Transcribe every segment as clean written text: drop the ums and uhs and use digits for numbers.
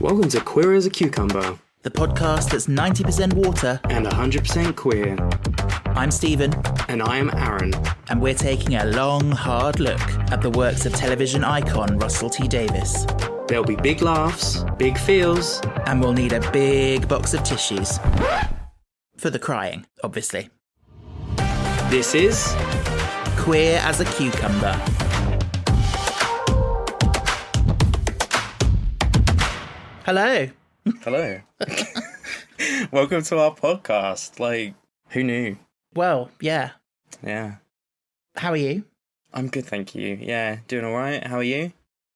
Welcome to Queer as a Cucumber, the podcast that's 90% water and 100% queer. I'm Stephen. And I am Aaron. And we're taking a long, hard look at the works of television icon Russell T Davies. There'll be big laughs, big feels, and we'll need a big box of tissues. For the crying, obviously. This is Queer as a Cucumber. Hello. Hello. Welcome to our podcast. Like, who knew? Well, yeah. Yeah. How are you? I'm good, thank you. Yeah, doing all right. How are you?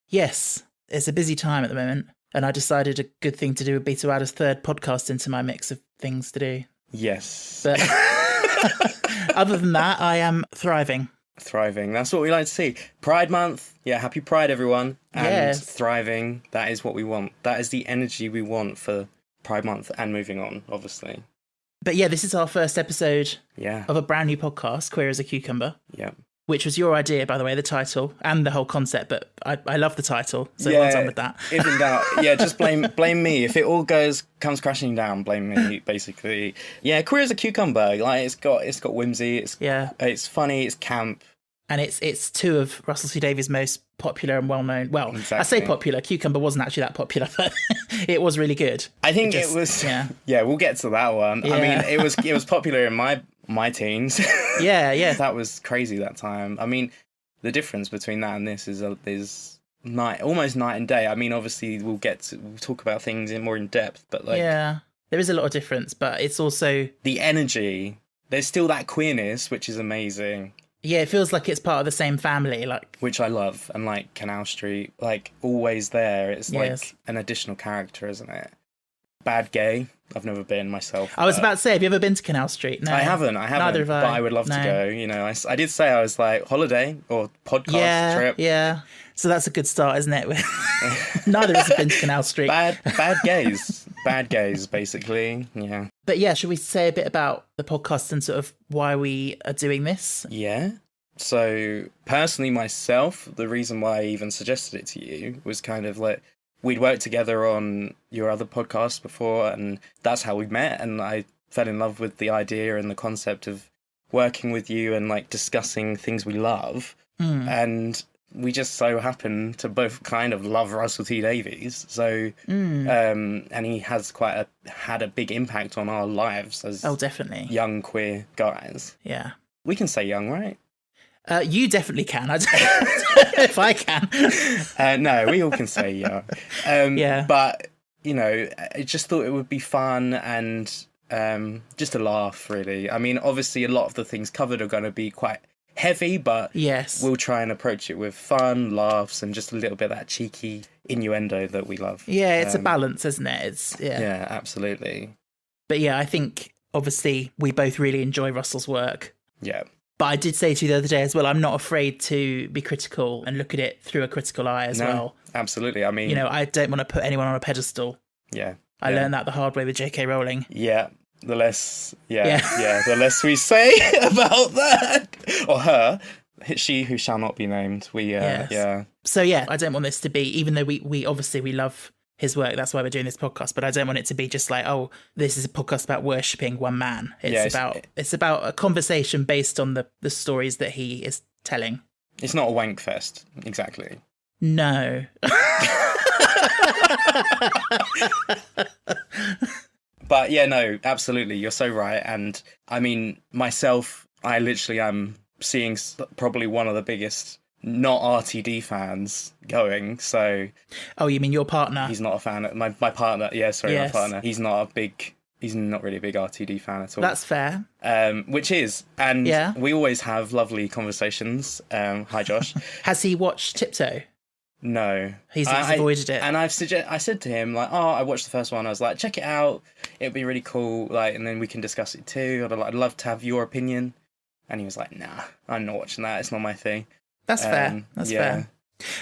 Yes. It's a busy time at the moment, and I decided a good thing to do would be to add a third podcast into my mix of things to do. Yes. But other than that, I am thriving. Thriving. That's what we like to see. Pride Month. Yeah, happy Pride, everyone. And yes. Thriving. That is what we want. That is the energy we want for Pride Month and moving on, obviously. But yeah, this is our first episode of a brand new podcast, Queer as a Cucumber. Yeah. Which was your idea, by the way, the title and the whole concept. But I love the title, so well done with that. Even that, yeah, just blame me. If it all comes crashing down, blame me, basically. Yeah, Queer as a Cucumber. Like it's got whimsy. It's funny. It's camp. And it's two of Russell T Davies' most popular and well-known. Well, exactly. I say popular. Cucumber wasn't actually that popular, but it was really good. I think it was. Yeah, we'll get to that one. Yeah. I mean, it was popular in my teens. Yeah. That was crazy that time. I mean, the difference between that and this is almost night and day. I mean, obviously we'll talk about things more in depth, but there is a lot of difference, but it's also the energy. There's still that queerness, which is amazing. Yeah, it feels like it's part of the same family, which I love, and Canal Street, always there. It's like an additional character, isn't it? Bad gay. I've never been myself. I was about to say, have you ever been to Canal Street? No, I haven't. Neither have I. But I would love to go. You know, I did say I was holiday or podcast trip. Yeah. So that's a good start, isn't it? Neither of us have been to Canal Street. Bad gays. Bad gays, basically. Yeah. But yeah, should we say a bit about the podcast and sort of why we are doing this? Yeah. So personally, myself, the reason why I even suggested it to you was kind of we'd worked together on your other podcast before, and that's how we met. And I fell in love with the idea and the concept of working with you and discussing things we love. And we just so happen to both kind of love Russell T Davies. So, and he has had a big impact on our lives as definitely young queer guys. Yeah. We can say young, right? You definitely can. I don't know if I can. No, we all can say young. But, I just thought it would be fun and just a laugh, really. I mean, obviously, a lot of the things covered are going to be quite heavy, but we'll try and approach it with fun, laughs, and just a little bit of that cheeky innuendo that we love. Yeah, it's a balance, isn't it? Yeah, absolutely. But yeah, I think, obviously, we both really enjoy Russell's work. Yeah. But I did say to you the other day as well, I'm not afraid to be critical and look at it through a critical eye as well. Absolutely. I mean, I don't want to put anyone on a pedestal. Yeah. I learned that the hard way with J.K. Rowling. Yeah. The less, the less we say about that. Or her, she who shall not be named. So I don't want this to be, even though we obviously we love his work, that's why we're doing this podcast, but I don't want it to be just this is a podcast about worshipping one man. It's about a conversation based on the stories that he is telling. It's not a wank fest, exactly. No. But yeah, no, absolutely, you're so right. And I mean, myself, I literally am seeing probably one of the biggest not RTD fans going. So, you mean your partner? He's not a fan. My partner. Yeah, sorry, my partner. He's not really a big RTD fan at all. That's fair. Which is, and we always have lovely conversations. Hi, Josh. Has he watched Tiptoe? No, he's avoided it. And I said to him I watched the first one. I was like, check it out. It'd be really cool. And then we can discuss it too. I'd love to have your opinion. And he was like, nah, I'm not watching that. It's not my thing. That's fair. That's fair.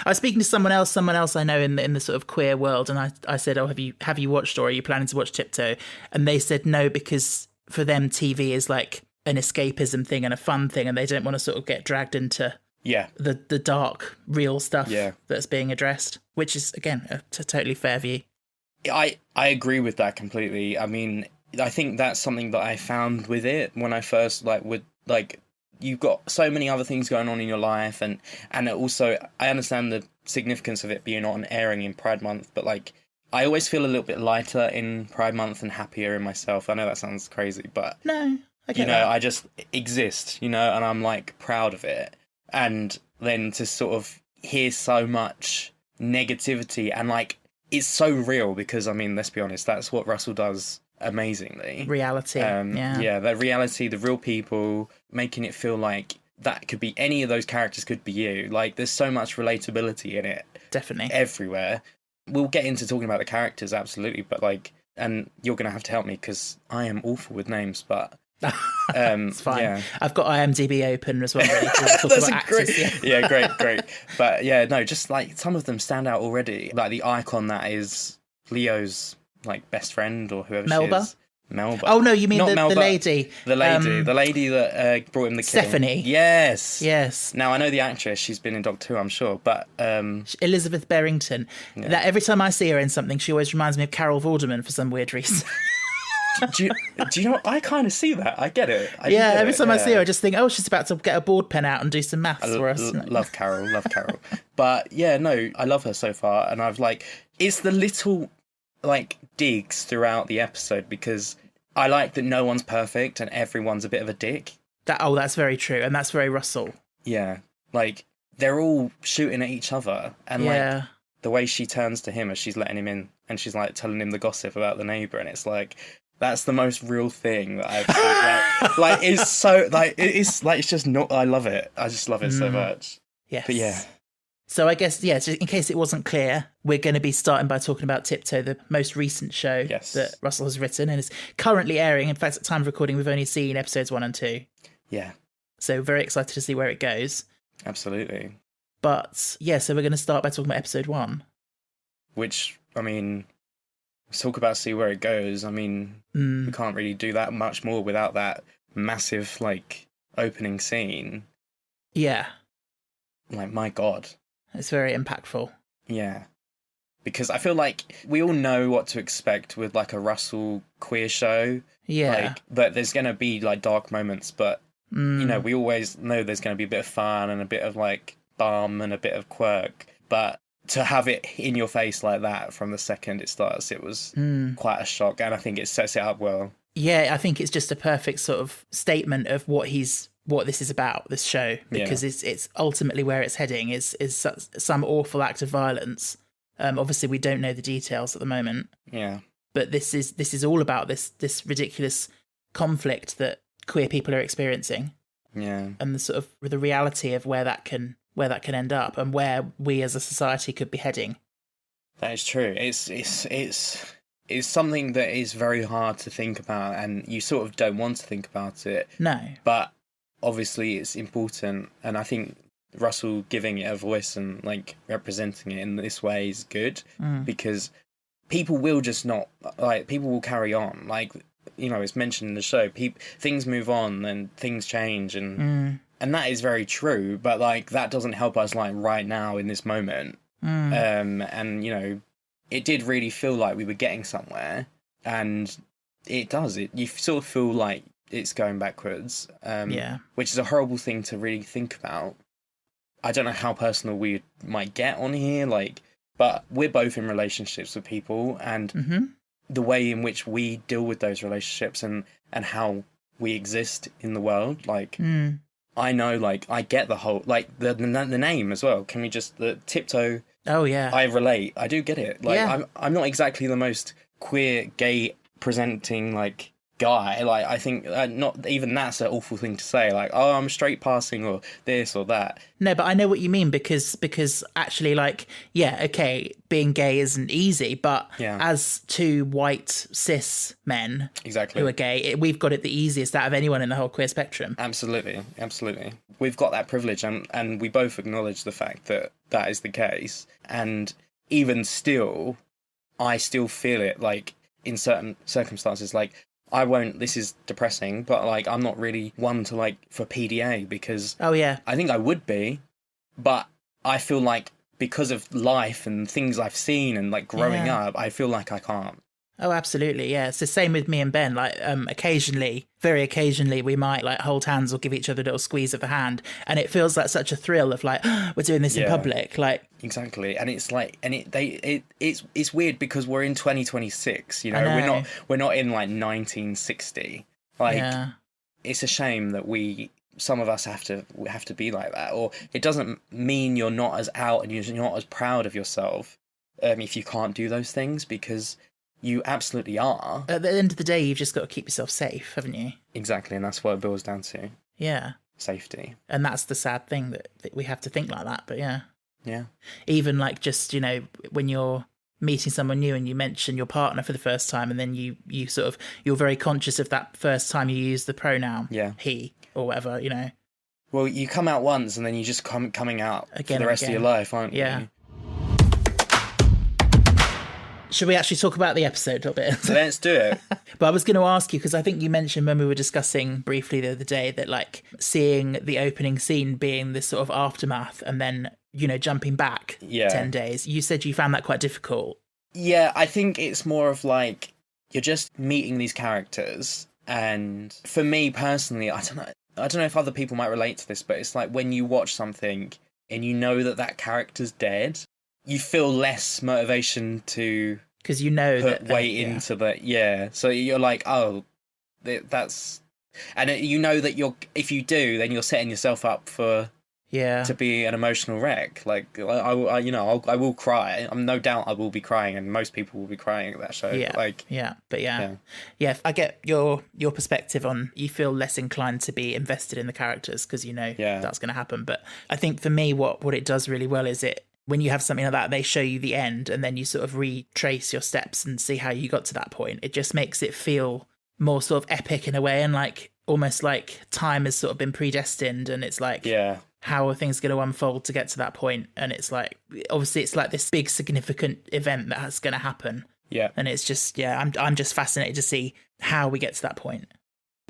I was speaking to someone else I know in the sort of queer world, and I said, have you watched, or are you planning to watch Tiptoe? And they said no, because for them TV is like an escapism thing and a fun thing, and they don't want to sort of get dragged into the dark, real stuff that's being addressed, which is, again, a totally fair view. I agree with that completely. I mean, I think that's something that I found with it when I first you've got so many other things going on in your life, and it also, I understand the significance of it being on airing in Pride Month, but like I always feel a little bit lighter in Pride Month and happier in myself. I know that sounds crazy, but no, I get that. I just exist, and I'm like proud of it. And then to sort of hear so much negativity, and like it's so real, because I mean, let's be honest, that's what Russell does amazingly. Reality. Yeah, that reality, the real people, making it feel like that could be any of those characters, could be you. Like, there's so much relatability in it. Definitely. Everywhere. We'll get into talking about the characters, absolutely, but like, and you're going to have to help me because I am awful with names, but it's fine. Yeah. I've got IMDb open as well. That's great. Yeah, great. But yeah, no, just like some of them stand out already. Like the icon that is Leo's like best friend or whoever Melba? she is. Melba. Oh no, you mean the Melba, lady? The lady that brought him the king. Stephanie. Yes. Now I know the actress. She's been in Doctor Who, I'm sure, but Elizabeth Barrington. Yeah. That every time I see her in something, she always reminds me of Carol Vorderman for some weird reason. do you know? I kind of see that. I get it. Every time I see her, I just think, oh, she's about to get a board pen out and do some maths for us. Love Carol. But yeah, no, I love her so far, and I've like, it's the little like digs throughout the episode, because I like that no one's perfect and everyone's a bit of a dick. That's very true, and that's very Russell. Yeah, like they're all shooting at each other, and like the way she turns to him as she's letting him in, and she's like telling him the gossip about the neighbour, and it's like, that's the most real thing that I've like it's so like it's just not. I love it. I just love it so much. Yes. But yeah. So I guess, just in case it wasn't clear, we're going to be starting by talking about Tiptoe, the most recent show that Russell has written and is currently airing. In fact, at the time of recording, we've only seen episodes 1 and 2. Yeah. So very excited to see where it goes. Absolutely. But yeah, so we're going to start by talking about episode 1. Which, I mean, let's talk about see where it goes. I mean, we can't really do that much more without that massive, like, opening scene. Yeah. Like, my God. It's very impactful. Yeah. Because I feel like we all know what to expect with, like, a Russell queer show. Yeah. Like, but there's going to be, like, dark moments, but, we always know there's going to be a bit of fun and a bit of, like, bum and a bit of quirk. But to have it in your face like that from the second it starts, it was quite a shock, and I think it sets it up well. Yeah, I think it's just a perfect sort of statement of what this is about, this show, because it's ultimately where it's heading is some awful act of violence. Obviously, we don't know the details at the moment. Yeah, but this is all about this ridiculous conflict that queer people are experiencing. Yeah, and the sort of the reality of where that can end up and where we as a society could be heading. That is true. It's something that is very hard to think about, and you sort of don't want to think about it. No, but obviously it's important, and I think Russell giving it a voice and like representing it in this way is good, because people will just not, like, people will carry on, like, it's mentioned in the show, things move on and things change, and that is very true, but like that doesn't help us like right now in this moment. And it did really feel like we were getting somewhere, and it does, you sort of feel like it's going backwards, which is a horrible thing to really think about. I don't know how personal we might get on here, like, but we're both in relationships with people, and the way in which we deal with those relationships and how we exist in the world, like, I know, like, I get the whole, like, the name as well. Can we just, the Tiptoe? Oh, yeah. I relate. I do get it. Like, I'm not exactly the most queer, gay presenting, like, guy. Like, I think not even that's an awful thing to say, like, oh, I'm straight passing or this or that. No, but I know what you mean, because actually, like, being gay isn't easy, but as two white cis men who are gay, we've got it the easiest out of anyone in the whole queer spectrum. Absolutely. We've got that privilege, and we both acknowledge the fact that that is the case, and even still, I still feel it, like, in certain circumstances, like, this is depressing, but, like, I'm not really one to, like, for PDA, because I think I would be, but I feel like because of life and things I've seen and like growing up, I feel like I can't. Oh, absolutely. Yeah. It's the same with me and Ben. Like, occasionally, very occasionally, we might like hold hands or give each other a little squeeze of the hand. And it feels like such a thrill of like, we're doing this in public. Like, exactly. And it's like, and it's weird because we're in 2026, you know, we're not in like 1960. Like, it's a shame that some of us have to be like that. Or it doesn't mean you're not as out and you're not as proud of yourself if you can't do those things, because you absolutely are. At the end of the day, you've just got to keep yourself safe, haven't you? Exactly, and that's what it boils down to. Yeah. Safety. And that's the sad thing, that we have to think like that, but yeah. Yeah. Even like just, you know, when you're meeting someone new and you mention your partner for the first time, and then you sort of, you're very conscious of that first time you use the pronoun he or whatever, you know. Well, you come out once and then you just coming out again for the rest of your life, aren't you? Yeah. Should we actually talk about the episode a little bit? Let's do it. But I was going to ask you, because I think you mentioned when we were discussing briefly the other day that like seeing the opening scene being this sort of aftermath and then, you know, jumping back 10 days, you said you found that quite difficult. Yeah, I think it's more of like you're just meeting these characters. And for me personally, I don't know if other people might relate to this, but it's like when you watch something and you know that character's dead, you feel less motivation to because you know put weight into that. Yeah, so you're like, oh, that's, and you know that if you do, then you're setting yourself up for to be an emotional wreck. Like I will cry. I'm no doubt I will be crying, and most people will be crying at that show. I get your perspective on, you feel less inclined to be invested in the characters because you know that's going to happen. But I think for me, what it does really well is when you have something like that, they show you the end and then you sort of retrace your steps and see how you got to that point. It just makes it feel more sort of epic in a way, and like almost like time has sort of been predestined, and it's like, how are things going to unfold to get to that point? And it's like, obviously it's like this big significant event that's going to happen. Yeah. And it's just, I'm just fascinated to see how we get to that point.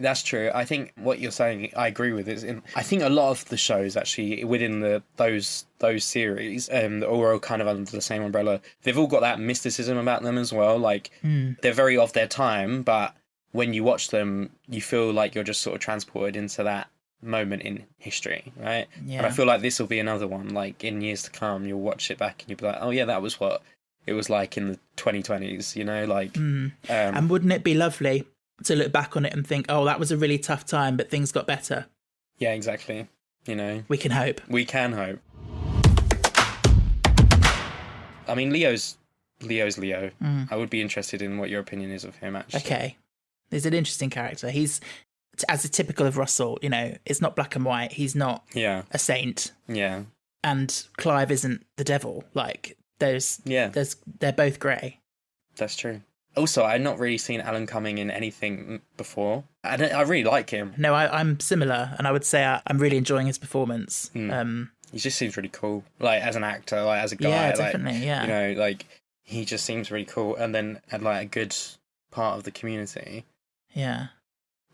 That's true. I think what you're saying, I agree with. I think a lot of the shows actually within those series, all are kind of under the same umbrella. They've all got that mysticism about them as well. Like they're very of their time, but when you watch them, you feel like you're just sort of transported into that moment in history, right? Yeah. And I feel like this will be another one. Like in years to come, you'll watch it back and you'll be like, oh yeah, that was what it was like in the 2020s. You know, like. And wouldn't it be lovely to look back on it and think, oh, that was a really tough time, but things got better? Yeah, exactly. You know, we can hope. We can hope. I mean, Leo's Leo. I would be interested in what your opinion is of him, actually. Okay. He's an interesting character. He's, as a typical of Russell, you know, it's not black and white. He's not a saint. Yeah. And Clive isn't the devil. Like, they're both grey. That's true. Also, I've not really seen Alan Cumming in anything before. I really like him. No, I'm similar, and I would say I'm really enjoying his performance. He just seems really cool, like as an actor, like as a guy. Yeah, definitely. You know, like he just seems really cool, and then had like a good part of the community. Yeah.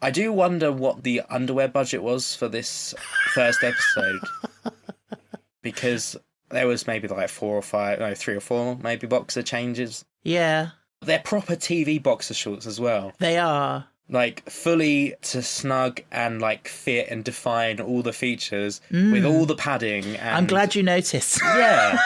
I do wonder what the underwear budget was for this first episode, because there was maybe like 3 or 4 maybe boxer changes. Yeah. They're proper TV boxer shorts as well. They are. Like, fully to snug and, like, fit and define all the features with all the padding. And... I'm glad you noticed. Yeah.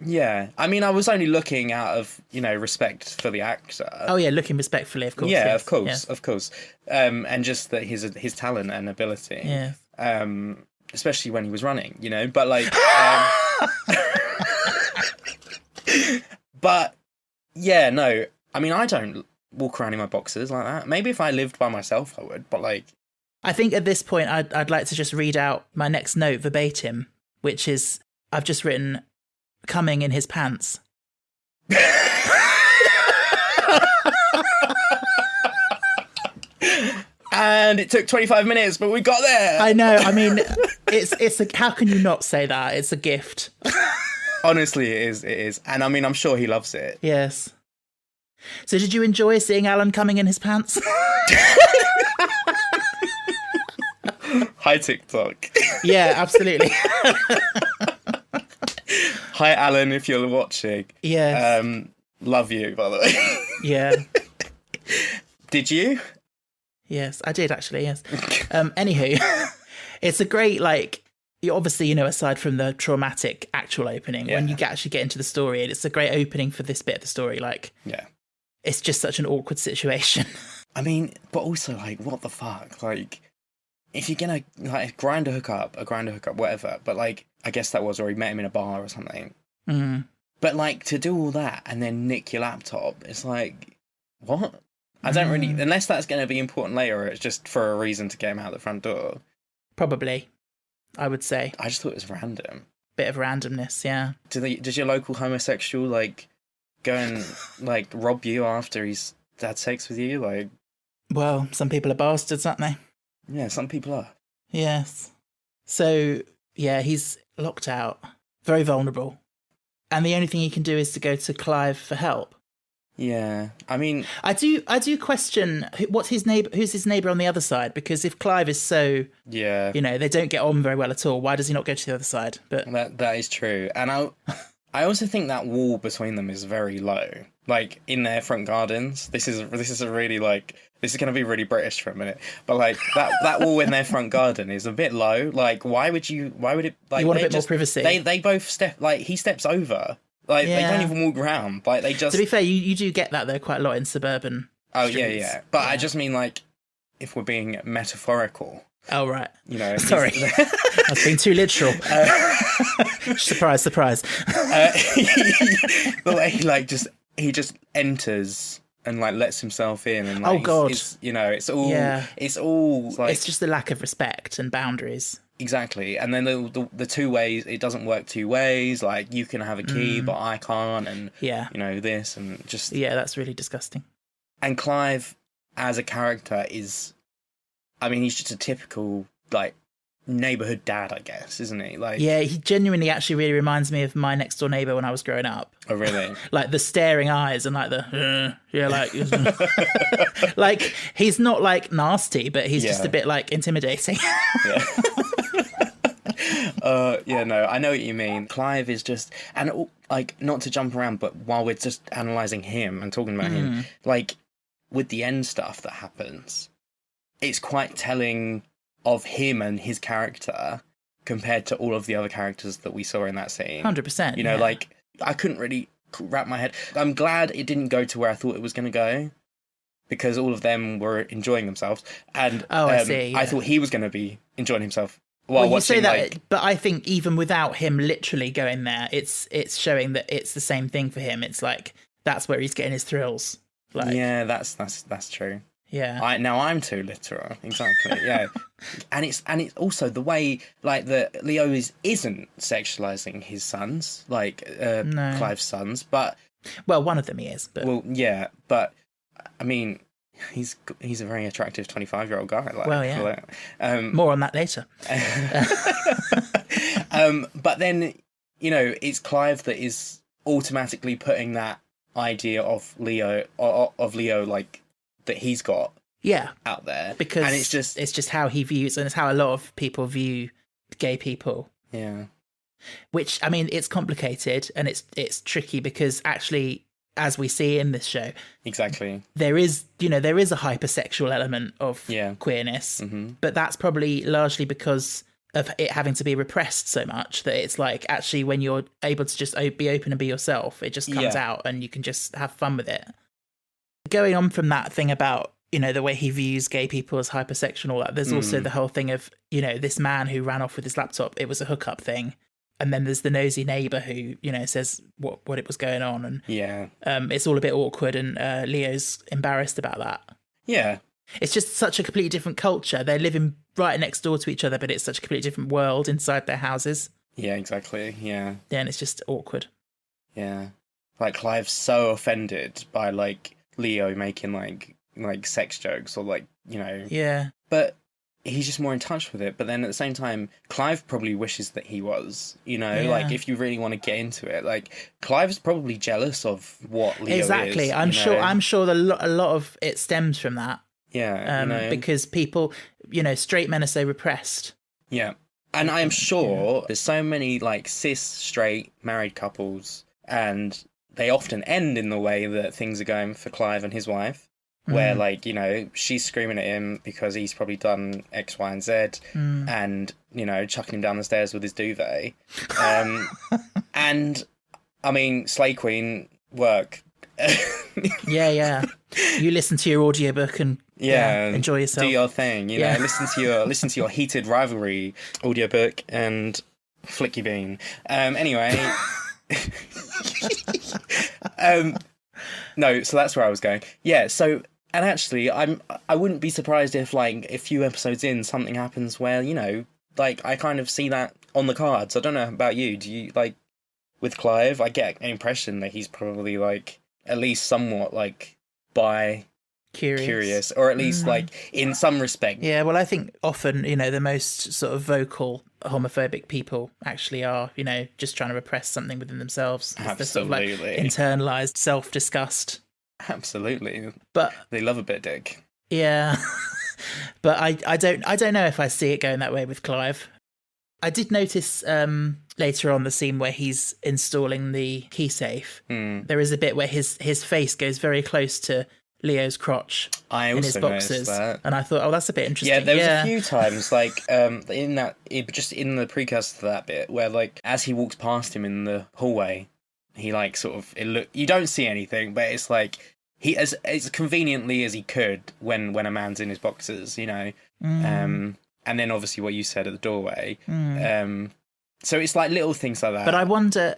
Yeah. I mean, I was only looking out of, you know, respect for the actor. Oh, yeah, looking respectfully, of course. Yeah, yes. of course. And just that his talent and ability. Yeah. Especially when he was running, you know? But, like... But... Yeah, no. I mean, I don't walk around in my boxers like that. Maybe if I lived by myself, I would. But like, I think at this point, I'd like to just read out my next note verbatim, which is I've just written "coming in his pants." And it took 25 minutes, but we got there. I know. I mean, it's a, how can you not say that? It's a gift. Honestly, it is. And I mean, I'm sure he loves it. Yes. So did you enjoy seeing Alan coming in his pants? Hi, TikTok. Yeah, absolutely. Hi, Alan, if you're watching. Yes. Love you, by the way. Yeah. Did you? Yes, I did actually, yes. Anywho, it's a great, like, obviously, aside from the traumatic actual opening, when you actually get into the story, it's a great opening for this bit of the story. Like, it's just such an awkward situation. I mean, but also, like, what the fuck? Like, if you're gonna, like, grind a hookup, whatever, but, like, I guess that was, or he met him in a bar or something. Mm. But, like, to do all that and then nick your laptop, it's like, what? I don't really, unless that's going to be important later, or it's just for a reason to get him out the front door. Probably, I would say. I just thought it was random. Bit of randomness, yeah. Does your local homosexual, like, go and, like, rob you after he's had sex with you? Like, well, some people are bastards, aren't they? Yeah, some people are. Yes. So, yeah, he's locked out, very vulnerable. And the only thing he can do is to go to Clive for help. Yeah, I mean, I do question who's his neighbour on the other side, because if Clive is so, they don't get on very well at all, why does he not go to the other side? But that is true, and I also think that wall between them is very low, like in their front gardens. This is a really, like, this is going to be really British for a minute, but like that wall in their front garden is a bit low. Like, why would it, like, you want a bit more privacy? They both he steps over. Like, they don't even walk around. Like, they just... To be fair, you do get that, though, quite a lot in suburban streets. Yeah. But I just mean, like, if we're being metaphorical... Oh, right. Sorry. I was being too literal. Surprise. The way he just enters and, like, lets himself in. And, like, oh, God. It's all... Yeah. It's all, like... It's just the lack of respect and boundaries. Exactly, and then the two ways, it doesn't work two ways. Like, you can have a key, but I can't, and this, and just that's really disgusting. And Clive, as a character, is, I mean, he's just a typical, like, neighbourhood dad, I guess, isn't he? Like, yeah, he genuinely actually really reminds me of my next door neighbour when I was growing up. Oh, really? Like the staring eyes and like like he's not like nasty, but he's just a bit like intimidating. No, I know what you mean. Clive is just, and like, not to jump around, but while we're just analysing him and talking about him, like, with the end stuff that happens, it's quite telling of him and his character compared to all of the other characters that we saw in that scene. 100%. Like, I couldn't really wrap my head. I'm glad it didn't go to where I thought it was going to go, because all of them were enjoying themselves, and I see. Yeah. I thought he was going to be enjoying himself. Well, you say that, but I think even without him literally going there, it's showing that it's the same thing for him. It's like, that's where he's getting his thrills. Like, yeah, that's true. Yeah. I'm too literal. Exactly. Yeah. and it's also the way, like, that Leo isn't sexualizing his sons, like no. Clive's sons, but one of them he is. But... Well, yeah, but I mean, he's a very attractive 25-year-old guy. Like, well, yeah. More on that later. But then, it's Clive that is automatically putting that idea of Leo, like, that he's got out there, because and it's just how he views, and it's how a lot of people view gay people. Yeah, which, I mean, it's complicated and it's tricky, because actually, as we see in this show, exactly, there is a hypersexual element of queerness, but that's probably largely because of it having to be repressed so much that it's like, actually, when you're able to just be open and be yourself, it just comes out and you can just have fun with it. Going on from that thing about, the way he views gay people as hypersexual and all that, there's also the whole thing of, this man who ran off with his laptop, it was a hookup thing. And then there's the nosy neighbour who, says what it was going on. And it's all a bit awkward, and Leo's embarrassed about that. Yeah. It's just such a completely different culture. They're living right next door to each other, but it's such a completely different world inside their houses. Yeah, exactly. Yeah. Yeah, and it's just awkward. Yeah. Like, Clive's so offended by, like, Leo making, like sex jokes, or, like, Yeah. But he's just more in touch with it. But then at the same time, Clive probably wishes that he was, like, if you really want to get into it, like, Clive's probably jealous of what Leo is. Exactly. I'm sure a lot of it stems from that. Yeah. Because people, straight men are so repressed. Yeah. And I am sure there's so many, like, cis, straight, married couples, and they often end in the way that things are going for Clive and his wife, where, like, you know, she's screaming at him because he's probably done X, Y, and Z, and, you know, chucking him down the stairs with his duvet. And, I mean, Slay Queen, work. Yeah. You listen to your audiobook and enjoy yourself. Do your thing, you know. Listen to your heated rivalry audiobook and flick your bean. Anyway, no. So that's where I was going. Yeah. So, and actually, I wouldn't be surprised if, like, a few episodes in, something happens where, you know, like, I kind of see that on the cards. I don't know about you. Do you, like, with Clive? I get an impression that he's probably, like, at least somewhat, like, curious, or at least like in some respect. Yeah, well, I think often, you know, the most sort of vocal homophobic people actually are, you know, just trying to repress something within themselves. It's the sort of like internalized self-disgust. Absolutely, but they love a bit of dick. Yeah, but I don't know if I see it going that way with Clive. I did notice later on the scene where he's installing the key safe. There is a bit where his face goes very close to Leo's crotch in his boxes, that. And I thought, oh, that's a bit interesting. Yeah, there was a few times, like just in the precursor to that bit, where like as he walks past him in the hallway, he like sort of you don't see anything, but it's like he as conveniently as he could when a man's in his boxes, you know. And then obviously what you said at the doorway. So it's like little things like that. But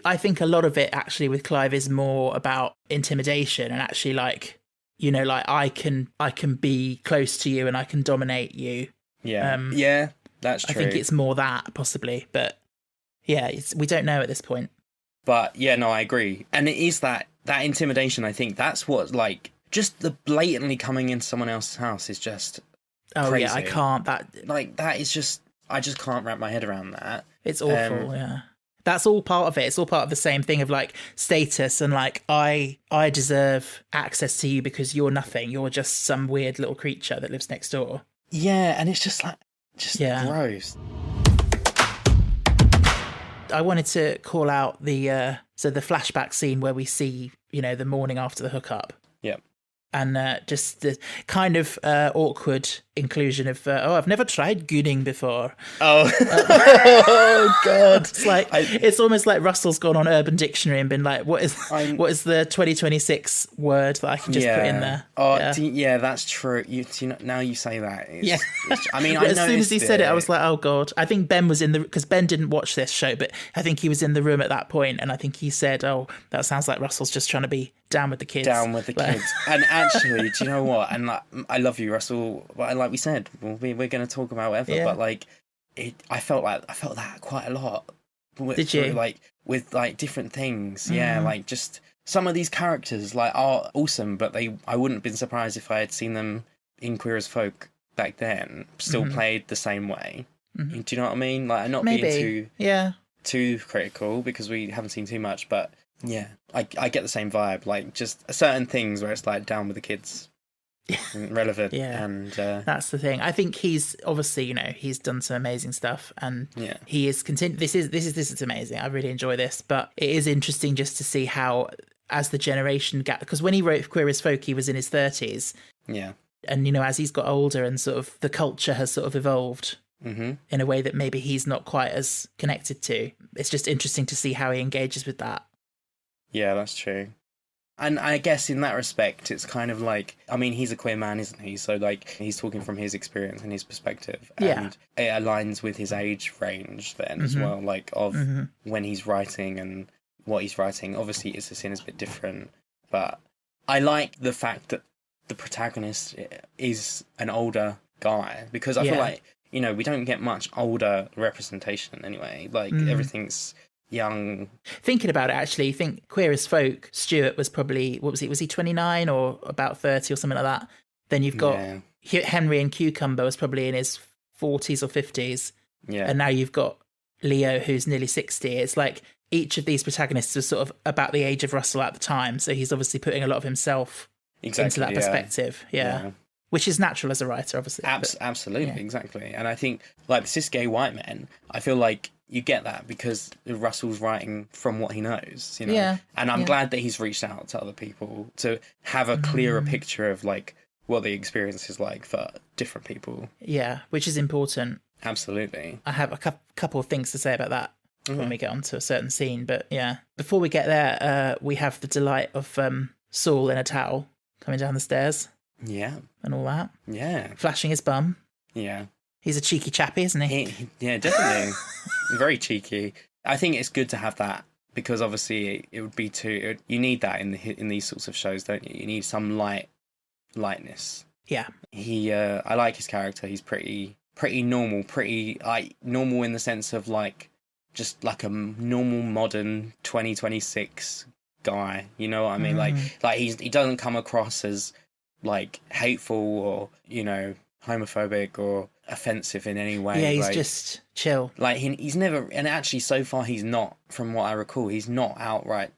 I think a lot of it actually with Clive is more about intimidation and actually like, you know, like I can be close to you and I can dominate you. Yeah. Yeah, that's true. I think it's more that possibly, but yeah, we don't know at this point. But yeah, no, I agree. And it is that intimidation, I think that's what, like, just the blatantly coming into someone else's house is just crazy. Yeah, I can't. That is just, I just can't wrap my head around that. It's awful, yeah. That's all part of it. It's all part of the same thing of like status and like I deserve access to you because you're nothing. You're just some weird little creature that lives next door. Yeah, and it's just like gross. I wanted to call out the flashback scene where we see, you know, the morning after the hookup. Yep. And just the kind of awkward inclusion of, I've never tried gooning before. Oh, oh God! It's like it's almost like Russell's gone on Urban Dictionary and been like, what is the 2026 word that I can just put in there? Oh, yeah, that's true. You know, now you say that. I mean, as soon as he said it, I was like, oh God. I think Ben was because Ben didn't watch this show, but I think he was in the room at that point, and I think he said, oh, that sounds like Russell's just trying to be down with the kids. Down with the kids. And actually, do you know what? And like, I love you, Russell. But like we said, we're going to talk about whatever. But like, I felt that quite a lot. Did you? Like with like different things. Yeah, like just some of these characters like are awesome, but I wouldn't have been surprised if I had seen them in Queer as Folk back then, still played the same way. Do you know what I mean? Like, I'm not being too critical because we haven't seen too much, but yeah, I get the same vibe. Like just certain things where it's like down with the kids, relevant. And that's the thing. I think he's obviously, you know, he's done some amazing stuff, and he is continuing. This is amazing. I really enjoy this, but it is interesting just to see how, as the generation gap, because when he wrote Queer as Folk, he was in his 30s. Yeah, and you know, as he's got older and sort of the culture has sort of evolved. In a way that maybe he's not quite as connected to. It's just interesting to see how he engages with that. Yeah, that's true. And I guess in that respect, it's kind of like, I mean, he's a queer man, isn't he? So, like, he's talking from his experience and his perspective. And it aligns with his age range then as well, like, of when he's writing and what he's writing. Obviously, It's a Sin is a bit different. But I like the fact that the protagonist is an older guy. Because I feel like, you know, we don't get much older representation anyway. Like, everything's young. Thinking about it, actually, I think Queer as Folk, Stuart was probably, what was he? Was he 29 or about 30 or something like that? Then you've got Henry and Cucumber was probably in his 40s or 50s. Yeah. And now you've got Leo, who's nearly 60. It's like each of these protagonists was sort of about the age of Russell at the time. So he's obviously putting a lot of himself into that perspective. Yeah. which is natural as a writer, obviously. Absolutely, exactly. And I think, like, the cis gay white men, I feel like you get that because Russell's writing from what he knows, you know? Yeah. And I'm glad that he's reached out to other people to have a clearer picture of, like, what the experience is like for different people. Yeah, which is important. Absolutely. I have a couple of things to say about that when we get onto a certain scene. But yeah, before we get there, we have the delight of Saul in a towel coming down the stairs. Yeah. And all that. Yeah. Flashing his bum. Yeah. He's a cheeky chappy, isn't he? Yeah, definitely. Very cheeky. I think it's good to have that because obviously it would be you need that in these sorts of shows, don't you? You need some lightness. Yeah. I like his character. He's pretty normal, normal in the sense of like just like a normal modern 2026 guy. You know what I mean? Like he doesn't come across as like hateful or, you know, homophobic or offensive in any way. Yeah, he's like, just chill. Like he's never, and actually so far he's not, from what I recall, he's not outright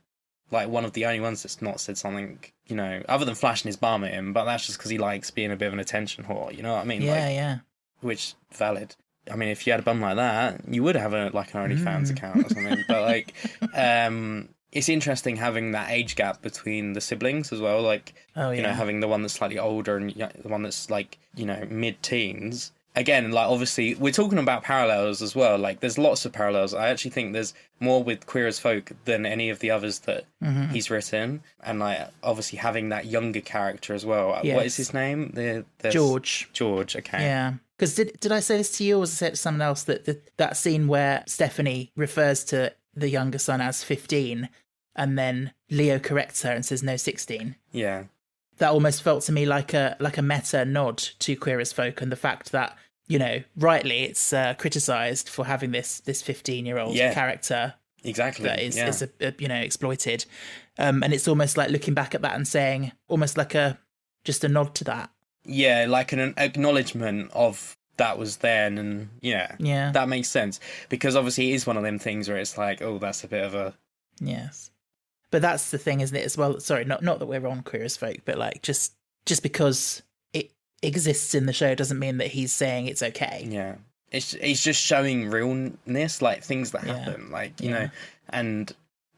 like one of the only ones that's not said something, you know, other than flashing his bum at him, but that's just because he likes being a bit of an attention whore, you know what I mean? Yeah, like, yeah. Which, valid. I mean, if you had a bum like that, you would have an OnlyFans account or something. But like, it's interesting having that age gap between the siblings as well. Like, you know, having the one that's slightly older and the one that's like, you know, mid-teens. Again, like, obviously, we're talking about parallels as well. Like, there's lots of parallels. I actually think there's more with Queer as Folk than any of the others that he's written. And, like, obviously having that younger character as well. Yes. What is his name? George. George, okay. Yeah. Because did I say this to you, or was it to someone else, that scene where Stephanie refers to the younger son as 15 and then Leo corrects her and says no, 16? Yeah. That almost felt to me like a meta nod to Queer as Folk and the fact that, you know, rightly it's criticised for having this 15-year-old character. Exactly. That is you know, exploited. And it's almost like looking back at that and saying, almost like just a nod to that. Yeah, like an acknowledgement of that was then, and yeah, that makes sense. Because obviously it is one of them things where it's like, oh, that's a bit of a... Yes. But that's the thing, isn't it, as well? Sorry, not that we're on Queer as Folk, but like just because it exists in the show doesn't mean that he's saying it's okay. Yeah. He's just showing realness, like things that happen, like, you know, and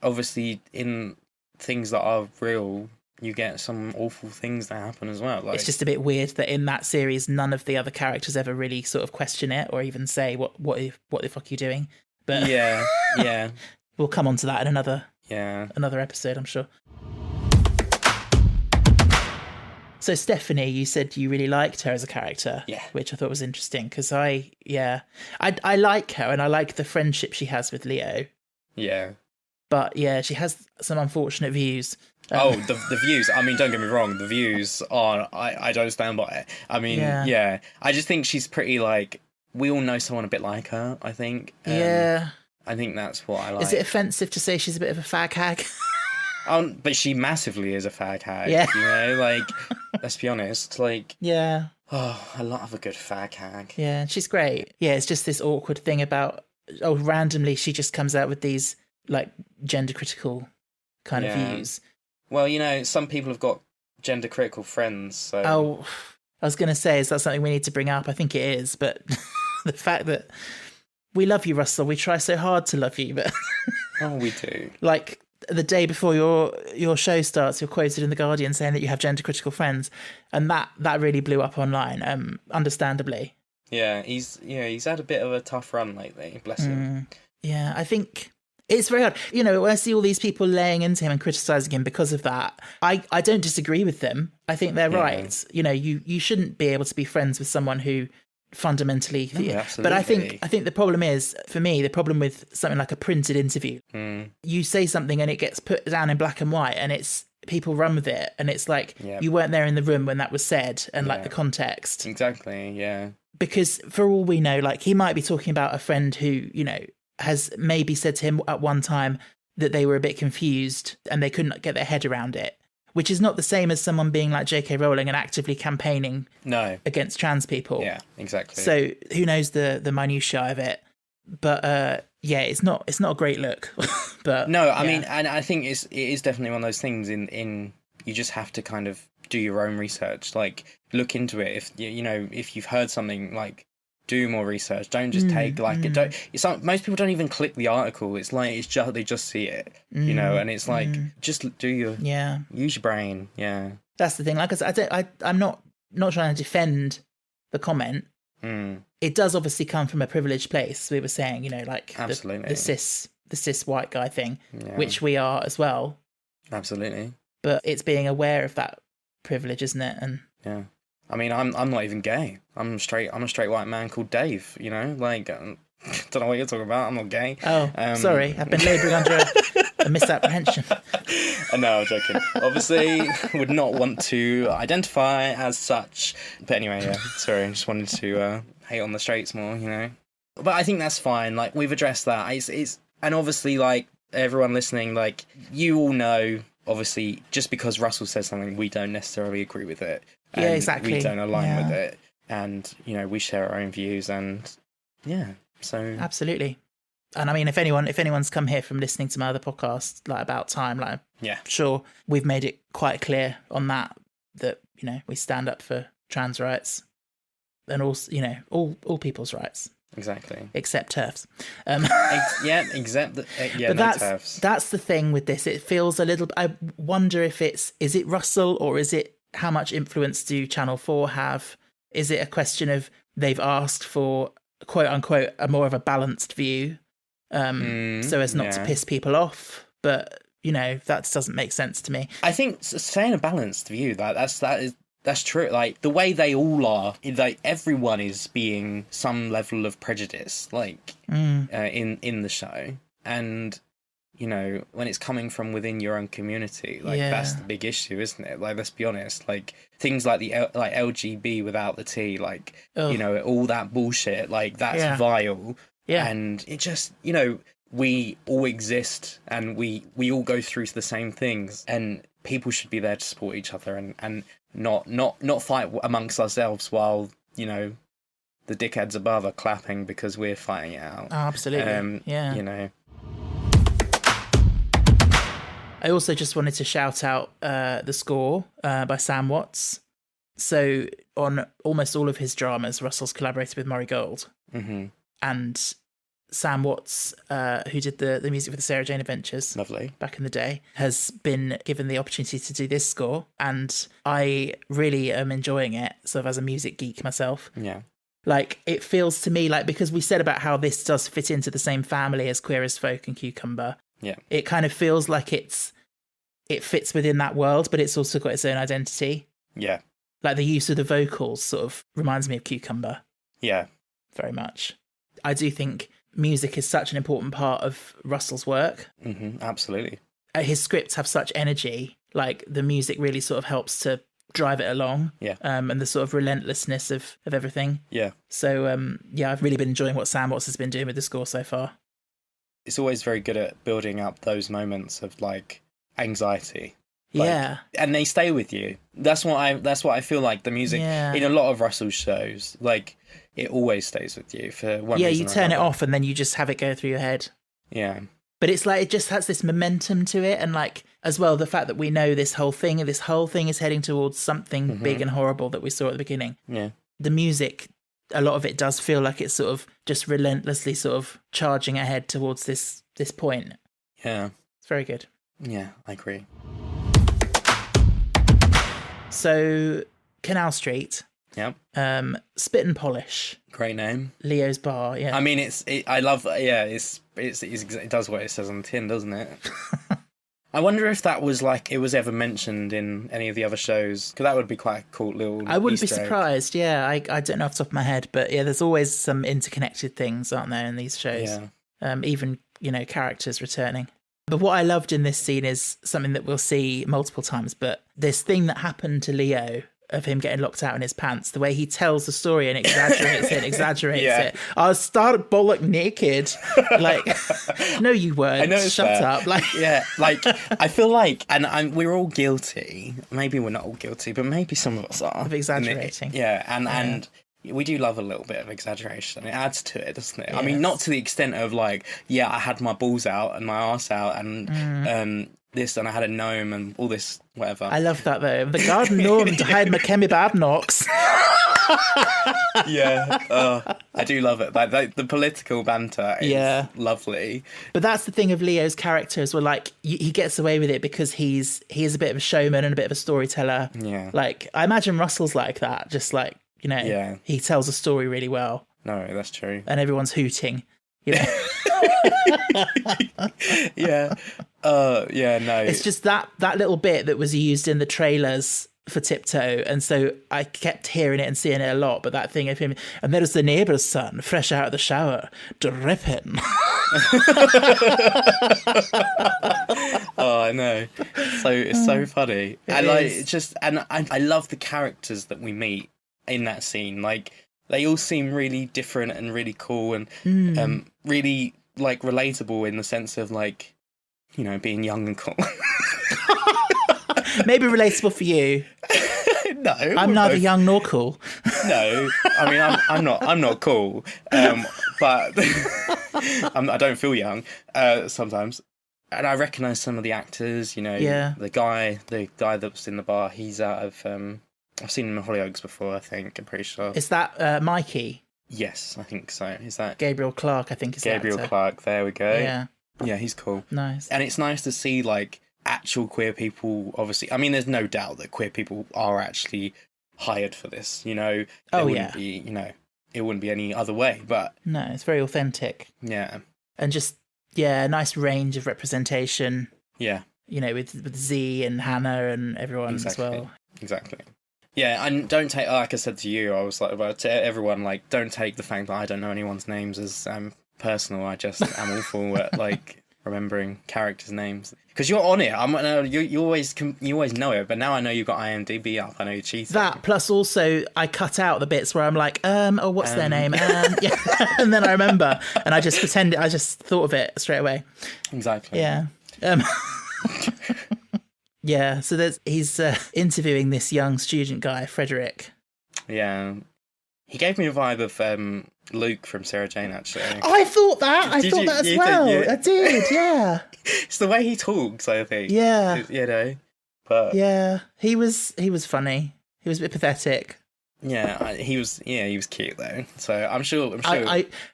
obviously in things that are real, you get some awful things that happen as well. Like, it's just a bit weird that in that series, none of the other characters ever really sort of question it or even say, what the fuck are you doing? But yeah. We'll come on to that in another episode, I'm sure. So Stephanie, you said you really liked her as a character, which I thought was interesting because I like her and I like the friendship she has with Leo. Yeah. But yeah, she has some unfortunate views. The views. I mean, don't get me wrong. The views are, I don't stand by it. I mean, yeah. I just think she's pretty, like, we all know someone a bit like her, I think. Yeah. I think that's what I like. Is it offensive to say she's a bit of a fag hag? But she massively is a fag hag. Yeah. You know, like, let's be honest. Like, yeah. Oh, I love a good fag hag. Yeah, she's great. Yeah, it's just this awkward thing about, randomly she just comes out with these, like, gender critical kind of views. Well, you know, some people have got gender critical friends, so... Oh, I was going to say, is that something we need to bring up? I think it is, but the fact that we love you, Russell, we try so hard to love you, but... Oh, we do. Like, the day before your show starts, you're quoted in The Guardian saying that you have gender critical friends, and that really blew up online, understandably. Yeah, he's had a bit of a tough run lately, bless him. Yeah, I think... It's very hard. You know, when I see all these people laying into him and criticising him because of that, I don't disagree with them. I think they're right. You know, you shouldn't be able to be friends with someone who fundamentally... No, absolutely. But I think the problem is, for me, the problem with something like a printed interview, you say something and it gets put down in black and white and it's people run with it and it's like you weren't there in the room when that was said and like the context. Exactly, yeah. Because for all we know, like he might be talking about a friend who, you know, has maybe said to him at one time that they were a bit confused and they couldn't get their head around it, which is not the same as someone being like J.K. Rowling and actively campaigning against trans people. Yeah, exactly. So who knows the minutiae of it? But it's not a great look. But no, I mean, and I think it is definitely one of those things in you just have to kind of do your own research, like look into it. If you know, if you've heard something, like do more research. Don't just take like it. Don't. It's not, most people don't even click the article. It's like it's just they just see it, you know, and it's like just do your use your brain. Yeah, that's the thing. Like I said, I'm not trying to defend the comment. It does obviously come from a privileged place. We were saying, you know, like the cis white guy thing, which we are as well. Absolutely. But it's being aware of that privilege, isn't it? And yeah, I mean, I'm not even gay. I'm a straight white man called Dave. You know, like don't know what you're talking about. I'm not gay. Oh, sorry, I've been labouring under a misapprehension. No, I'm joking. Obviously, would not want to identify as such. But anyway, yeah, sorry, I just wanted to hate on the straights more, you know. But I think that's fine. Like, we've addressed that. It's and obviously, like, everyone listening, like, you all know, obviously, just because Russell says something, we don't necessarily agree with it. And yeah, exactly. We don't align with it. And, you know, we share our own views and, yeah, so... Absolutely. And I mean, if anyone's come here from listening to my other podcast, like About Time, like, yeah, sure, we've made it quite clear on that, you know, we stand up for trans rights and also, you know, all people's rights. Exactly. Except TERFs. Except but no TERFs. That's the thing with this. It feels a little... I wonder if is it Russell or is it how much influence do Channel 4 have? Is it a question of they've asked for, quote unquote, a more of a balanced view, so as not to piss people off? But, you know, that doesn't make sense to me. I think saying a balanced view, that's true. Like, the way they all are, like, everyone is being some level of prejudice, like, in the show. And, you know, when it's coming from within your own community, like, that's the big issue, isn't it? Like, let's be honest. Like, things like the LGB without the T, like, you know, all that bullshit, like, that's vile. Yeah. And it just, you know, we all exist and we all go through the same things, and people should be there to support each other and not fight amongst ourselves while, you know, the dickheads above are clapping because we're fighting it out. Oh, absolutely. You know. I also just wanted to shout out the score by Sam Watts. So on almost all of his dramas, Russell's collaborated with Murray Gold. Mm-hmm. And Sam Watts, who did the music for the Sarah Jane Adventures, lovely, back in the day, has been given the opportunity to do this score, and I really am enjoying it, sort of as a music geek myself. Yeah. Like, it feels to me like, because we said about how this does fit into the same family as Queer as Folk and Cucumber, it kind of feels like it fits within that world, but it's also got its own identity. Yeah. Like, the use of the vocals sort of reminds me of Cucumber. Yeah. Very much. I do think music is such an important part of Russell's work. Mm-hmm, absolutely. His scripts have such energy. Like, the music really sort of helps to drive it along. Yeah. And the sort of relentlessness of everything. Yeah. So, I've really been enjoying what Sam Watts has been doing with the score so far. It's always very good at building up those moments of, like, anxiety. Like, and they stay with you. That's what I feel like the music in a lot of Russell's shows, like, it always stays with you for one reason. You turn it off and then you just have it go through your head. Yeah. But it's like, it just has this momentum to it, and like, as well, the fact that we know this whole thing is heading towards something big and horrible that we saw at the beginning. Yeah. The music, a lot of it does feel like it's sort of just relentlessly sort of charging ahead towards this point. Yeah. It's very good. Yeah, I agree. So, Canal Street. Yep. Spit and Polish. Great name. Leo's Bar. Yeah. I mean, I love. Yeah, it does what it says on the tin, doesn't it? I wonder if that was like, it was ever mentioned in any of the other shows, because that would be quite a cool little. I wouldn't Easter be egg. surprised. Yeah, I don't know off the top of my head, but yeah, there's always some interconnected things, aren't there, in these shows? Yeah. Even, you know, characters returning. But what I loved in this scene is something that we'll see multiple times, but this thing that happened to Leo, of him getting locked out in his pants, the way he tells the story and exaggerates it. I started bollock naked. Like, no, you weren't. I know. Shut up. Like, yeah, like, I feel like, and we're all guilty. Maybe we're not all guilty, but maybe some of us are. Of exaggerating. And we do love a little bit of exaggeration. It adds to it, doesn't it? Yes. I mean, not to the extent of like, I had my balls out and my arse out and this and I had a gnome and all this whatever. I love that though. The garden gnome to hide my Kemi Badnocks. Yeah, I do love it. Like the political banter is lovely. But that's the thing of Leo's character as well. Like he gets away with it because he is a bit of a showman and a bit of a storyteller. Yeah. Like I imagine Russell's like that. Just like, you know, he tells a story really well. No, that's true. And everyone's hooting. You know. Yeah. No. It's just that little bit that was used in the trailers for Tiptoe, and so I kept hearing it and seeing it a lot. But that thing of him, and there's the neighbour's son, fresh out of the shower, dripping. Oh, I know. So it's so funny. I love the characters that we meet in that scene. Like they all seem really different and really cool and really like relatable in the sense of like, you know, being young and cool. Maybe relatable for you. No, I'm neither young nor cool. No, I mean I'm not cool, but I don't feel young sometimes. And I recognise some of the actors. You know, the guy that was in the bar. He's out of. I've seen him in Hollyoaks before. I think I'm pretty sure. Is that Mikey? Yes, I think so. Is that Gabriel Clark? I think is Gabriel Clark. There we go. Yeah, he's cool. Nice. And it's nice to see like actual queer people. Obviously, I mean, there's no doubt that queer people are actually hired for this. You know, it wouldn't be. You know, it wouldn't be any other way. But no, it's very authentic. Yeah, and just a nice range of representation. Yeah, you know, with Z and Hannah and everyone as well. Exactly. Yeah, and don't take, like I said to you, I was like, well, to everyone, like, don't take the fact that I don't know anyone's names as personal. I just am awful at, like, remembering characters' names. Because you're on it. You always know it, but now I know you've got IMDb up. I know you're cheating. That, plus also, I cut out the bits where I'm like, what's their name? Yeah. And then I remember, and I just I just thought of it straight away. Exactly. Yeah. Yeah, so he's interviewing this young student guy, Frederick. Yeah. He gave me a vibe of Luke from Sarah Jane, actually. I thought that. I thought that as well. I did, yeah. It's the way he talks, I think. Yeah. You know, but... Yeah, he was funny. He was a bit pathetic. Yeah, he was cute, though. So I'm sure...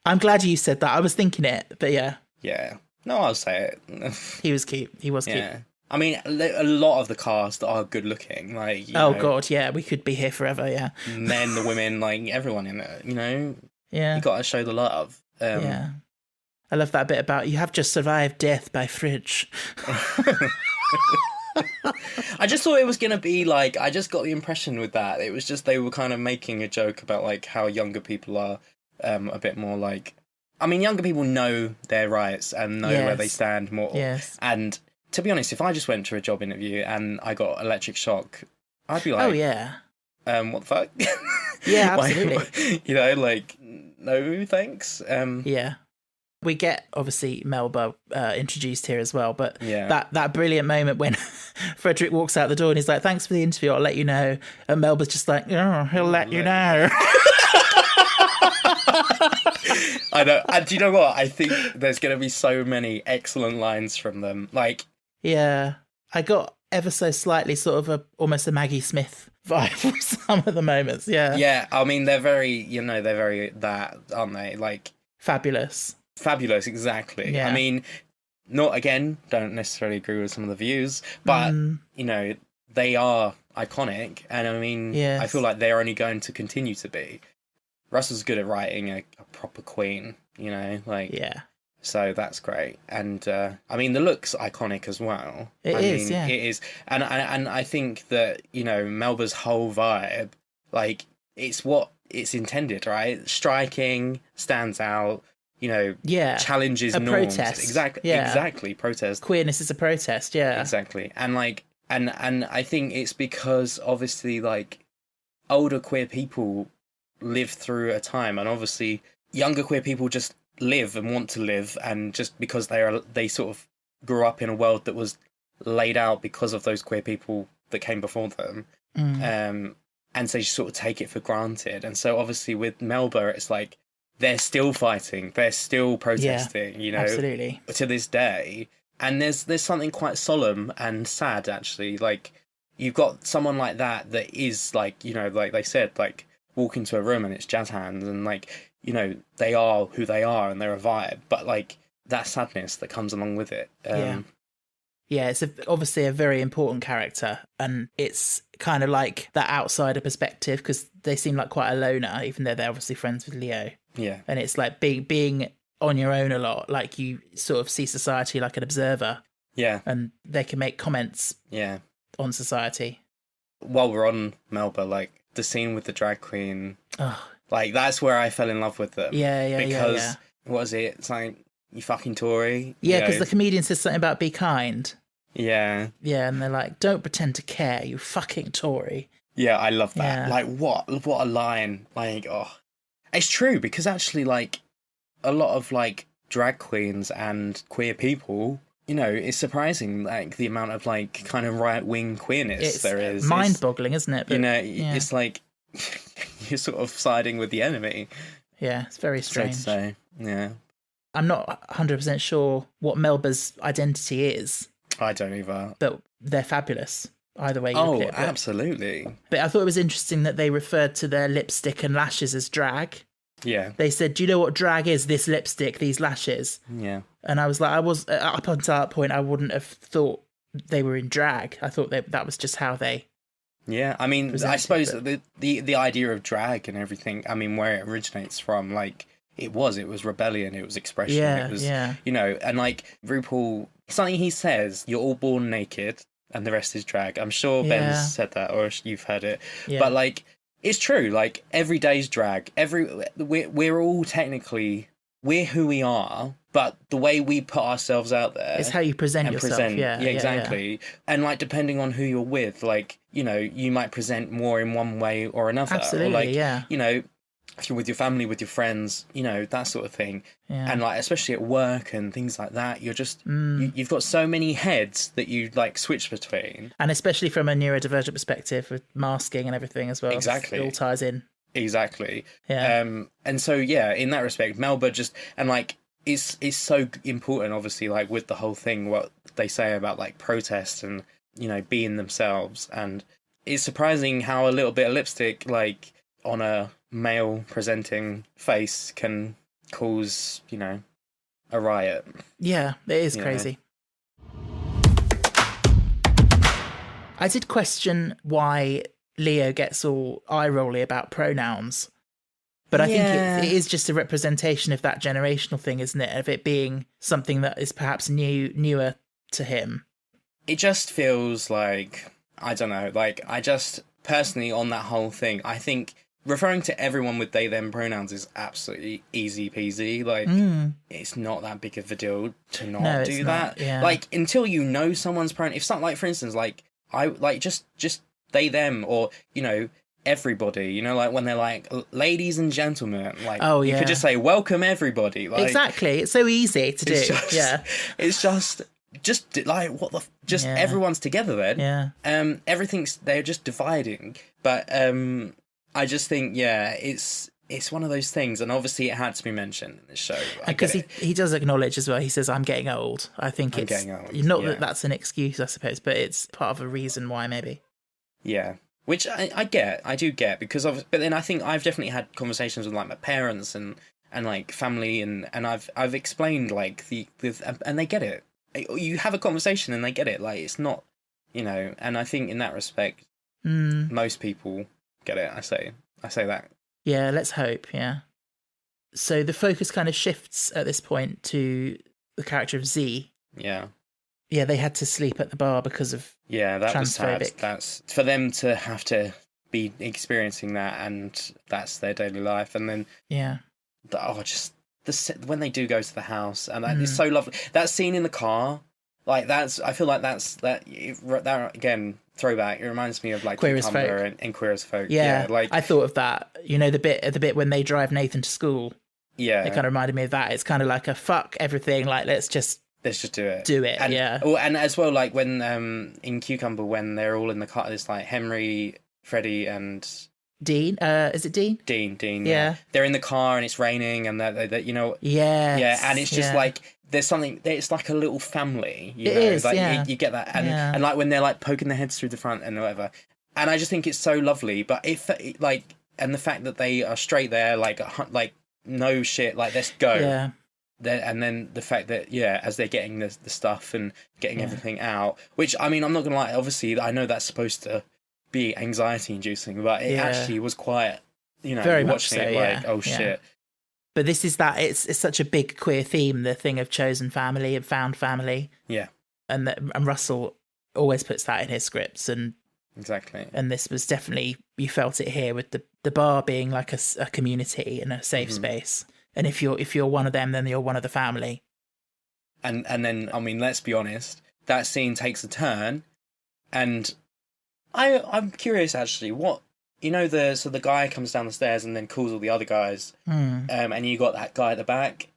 I'm glad you said that. I was thinking it, but yeah. Yeah. No, I'll say it. He was cute. He was cute. I mean, a lot of the cast are good looking. Like, God, yeah, we could be here forever. Yeah, men, the women, like everyone in it. You know, you got to show the love. Yeah, I love that bit about you have just survived death by fridge. I just thought it was gonna be like. I just got the impression with that it was just they were kind of making a joke about like how younger people are a bit more like. I mean, younger people know their rights and know where they stand more. Yes, and. To be honest, if I just went to a job interview and I got electric shock, I'd be like, "Oh yeah, what the fuck?" Yeah, absolutely. You know, like, no, thanks. Yeah, we get obviously Melba introduced here as well, but yeah. that brilliant moment when Frederick walks out the door and he's like, "Thanks for the interview. I'll let you know," and Melba's just like, "Oh, he'll let you know." I know. And do you know what? I think there's going to be so many excellent lines from them. Like. Yeah, I got ever so slightly sort of almost a Maggie Smith vibe for some of the moments. Yeah. Yeah, I mean they're very that, aren't they? Like fabulous, exactly. Yeah. I mean, don't necessarily agree with some of the views, but you know they are iconic, and I mean, I feel like they're only going to continue to be. Russell's good at writing a proper queen, you know, like yeah. So that's great, and I mean the look's iconic as well. It is, and I think that you know Melba's whole vibe, like it's what it's intended, right? Striking, stands out, you know, challenges norms, protest. exactly, protest. Queerness is a protest, exactly, and like, and I think it's because obviously like older queer people live through a time, and obviously younger queer people just live and want to live, and just because they sort of grew up in a world that was laid out because of those queer people that came before them, and so you sort of take it for granted. And so obviously with Melba, it's like they're still fighting, they're still protesting, you know, absolutely, to this day. And there's something quite solemn and sad, actually. Like, you've got someone like that is, like, you know, like they said, like, walk into a room and it's jazz hands, and, like, you know, they are who they are and they're a vibe. But, like, that sadness that comes along with it. Yeah, it's obviously a very important character, and it's kind of like that outsider perspective, because they seem like quite a loner, even though they're obviously friends with Leo. Yeah. And it's like being on your own a lot, like you sort of see society like an observer. Yeah. And they can make comments Yeah. on society. While we're on Melba, like, the scene with the drag queen, Oh. like, that's where I fell in love with them. Yeah. Because, what was it? It's like, you fucking Tory. Yeah, because the comedian says something about be kind. Yeah. Yeah, and they're like, don't pretend to care, you fucking Tory. Yeah, I love that. Yeah. Like, what a line. Like, oh. It's true, because actually, like, a lot of, like, drag queens and queer people, you know, it's surprising, like, the amount of, like, kind of right-wing queerness there is. It's mind-boggling, isn't it? But, you know, it's like, you're sort of siding with the enemy. Yeah, it's very strange. So to say. Yeah. I'm not 100% sure what Melba's identity is. I don't either. But they're fabulous, either way you look at it. Absolutely. But I thought it was interesting that they referred to their lipstick and lashes as drag. Yeah. They said, do you know what drag is? This lipstick, these lashes. Yeah. And I was like, up until that point, I wouldn't have thought they were in drag. I thought that was just how they... Yeah, I mean, I suppose the idea of drag and everything, I mean, where it originates from, like, it was rebellion, it was expression, it was, you know, and, like, RuPaul, something he says, you're all born naked and the rest is drag. I'm sure Ben's said that, or you've heard it. Yeah. But, like, it's true, like, every day's drag. We're all technically, we're who we are, but the way we put ourselves out there... It's how you present yourself, Yeah, exactly. Yeah. And, like, depending on who you're with, like, you know, you might present more in one way or another. Absolutely, or, like, yeah. You know, if you're with your family, with your friends, you know, that sort of thing. Yeah. And, like, especially at work and things like that, you're just, you've got so many heads that you, like, switch between. And especially from a neurodivergent perspective with masking and everything as well. Exactly. It all ties in. Exactly. Yeah. And so, yeah, in that respect, Melba just, and, like, it's so important, obviously, like, with the whole thing, what they say about, like, protest and, you know, being themselves. And it's surprising how a little bit of lipstick, like, on a male presenting face can cause, you know, a riot. Yeah, it is crazy. I did question why Leo gets all eye-rolly about pronouns, but I think it is just a representation of that generational thing, isn't it? Of it being something that is perhaps newer to him. It just feels like, I don't know, like, I just, personally, on that whole thing, I think referring to everyone with they, them pronouns is absolutely easy peasy. Like, it's not that big of a deal to not do that. Yeah. Like, until you know someone's pronoun, if something, like, for instance, like, I, like, just they, them, or, you know, everybody, you know, like, when they're like, ladies and gentlemen, like, you could just say, welcome everybody. Like, exactly. It's so easy to do. It's just like, what the, everyone's together then. Yeah. Everything's, they're just dividing. But, I just think, it's one of those things, and obviously it had to be mentioned in this show. Because he does acknowledge as well, he says, I'm getting old. I think I'm getting old. Not that that's an excuse, I suppose, but it's part of a reason why, maybe. Yeah. Which I do get, because but then I think I've definitely had conversations with, like, my parents and like, family, and I've explained, like, and they get it. You have a conversation and they get it. Like, it's not, you know, and I think in that respect, most people get it. I say that. Yeah, let's hope, yeah. So the focus kind of shifts at this point to the character of Z. Yeah. Yeah, they had to sleep at the bar because of that was sad. That's for them to have to be experiencing that, and that's their daily life. And then when they do go to the house, and it's so lovely. That scene in the car, like, I feel like that again, throwback. It reminds me of, like, Queer as Folk and Queer as Folk. Yeah, like, I thought of that. You know, the bit when they drive Nathan to school. Yeah, it kind of reminded me of that. It's kind of like a fuck everything. Like, let's just do it. And, yeah. Oh, and as well, like, when in Cucumber, when they're all in the car, it's like Henry, Freddie, and Dean. Is it Dean? Dean. Yeah. They're in the car and it's raining, and that you know. Yeah. Yeah, and it's just like there's something, it's like a little family, you It know, is, like yeah. you get that, and Yeah. and like when they're like poking their heads through the front and whatever, and I just think it's so lovely. But if like, and the fact that they are straight there, like no shit, like let's go. Yeah. And then the fact that as they're getting the stuff and getting everything out, which I mean, I'm not gonna lie, obviously I know that's supposed to be anxiety inducing, but it actually was quite, you know, very watching much so, it like, oh shit. But this is that it's such a big queer theme, the thing of chosen family and found family. Yeah. And Russell always puts that in his scripts, and exactly. And this was definitely, you felt it here with the bar being like a community and a safe space. And if you're one of them, then you're one of the family. And then, I mean, let's be honest, that scene takes a turn, and I'm curious actually, what, you know, the guy comes down the stairs and then calls all the other guys, and you got that guy at the back.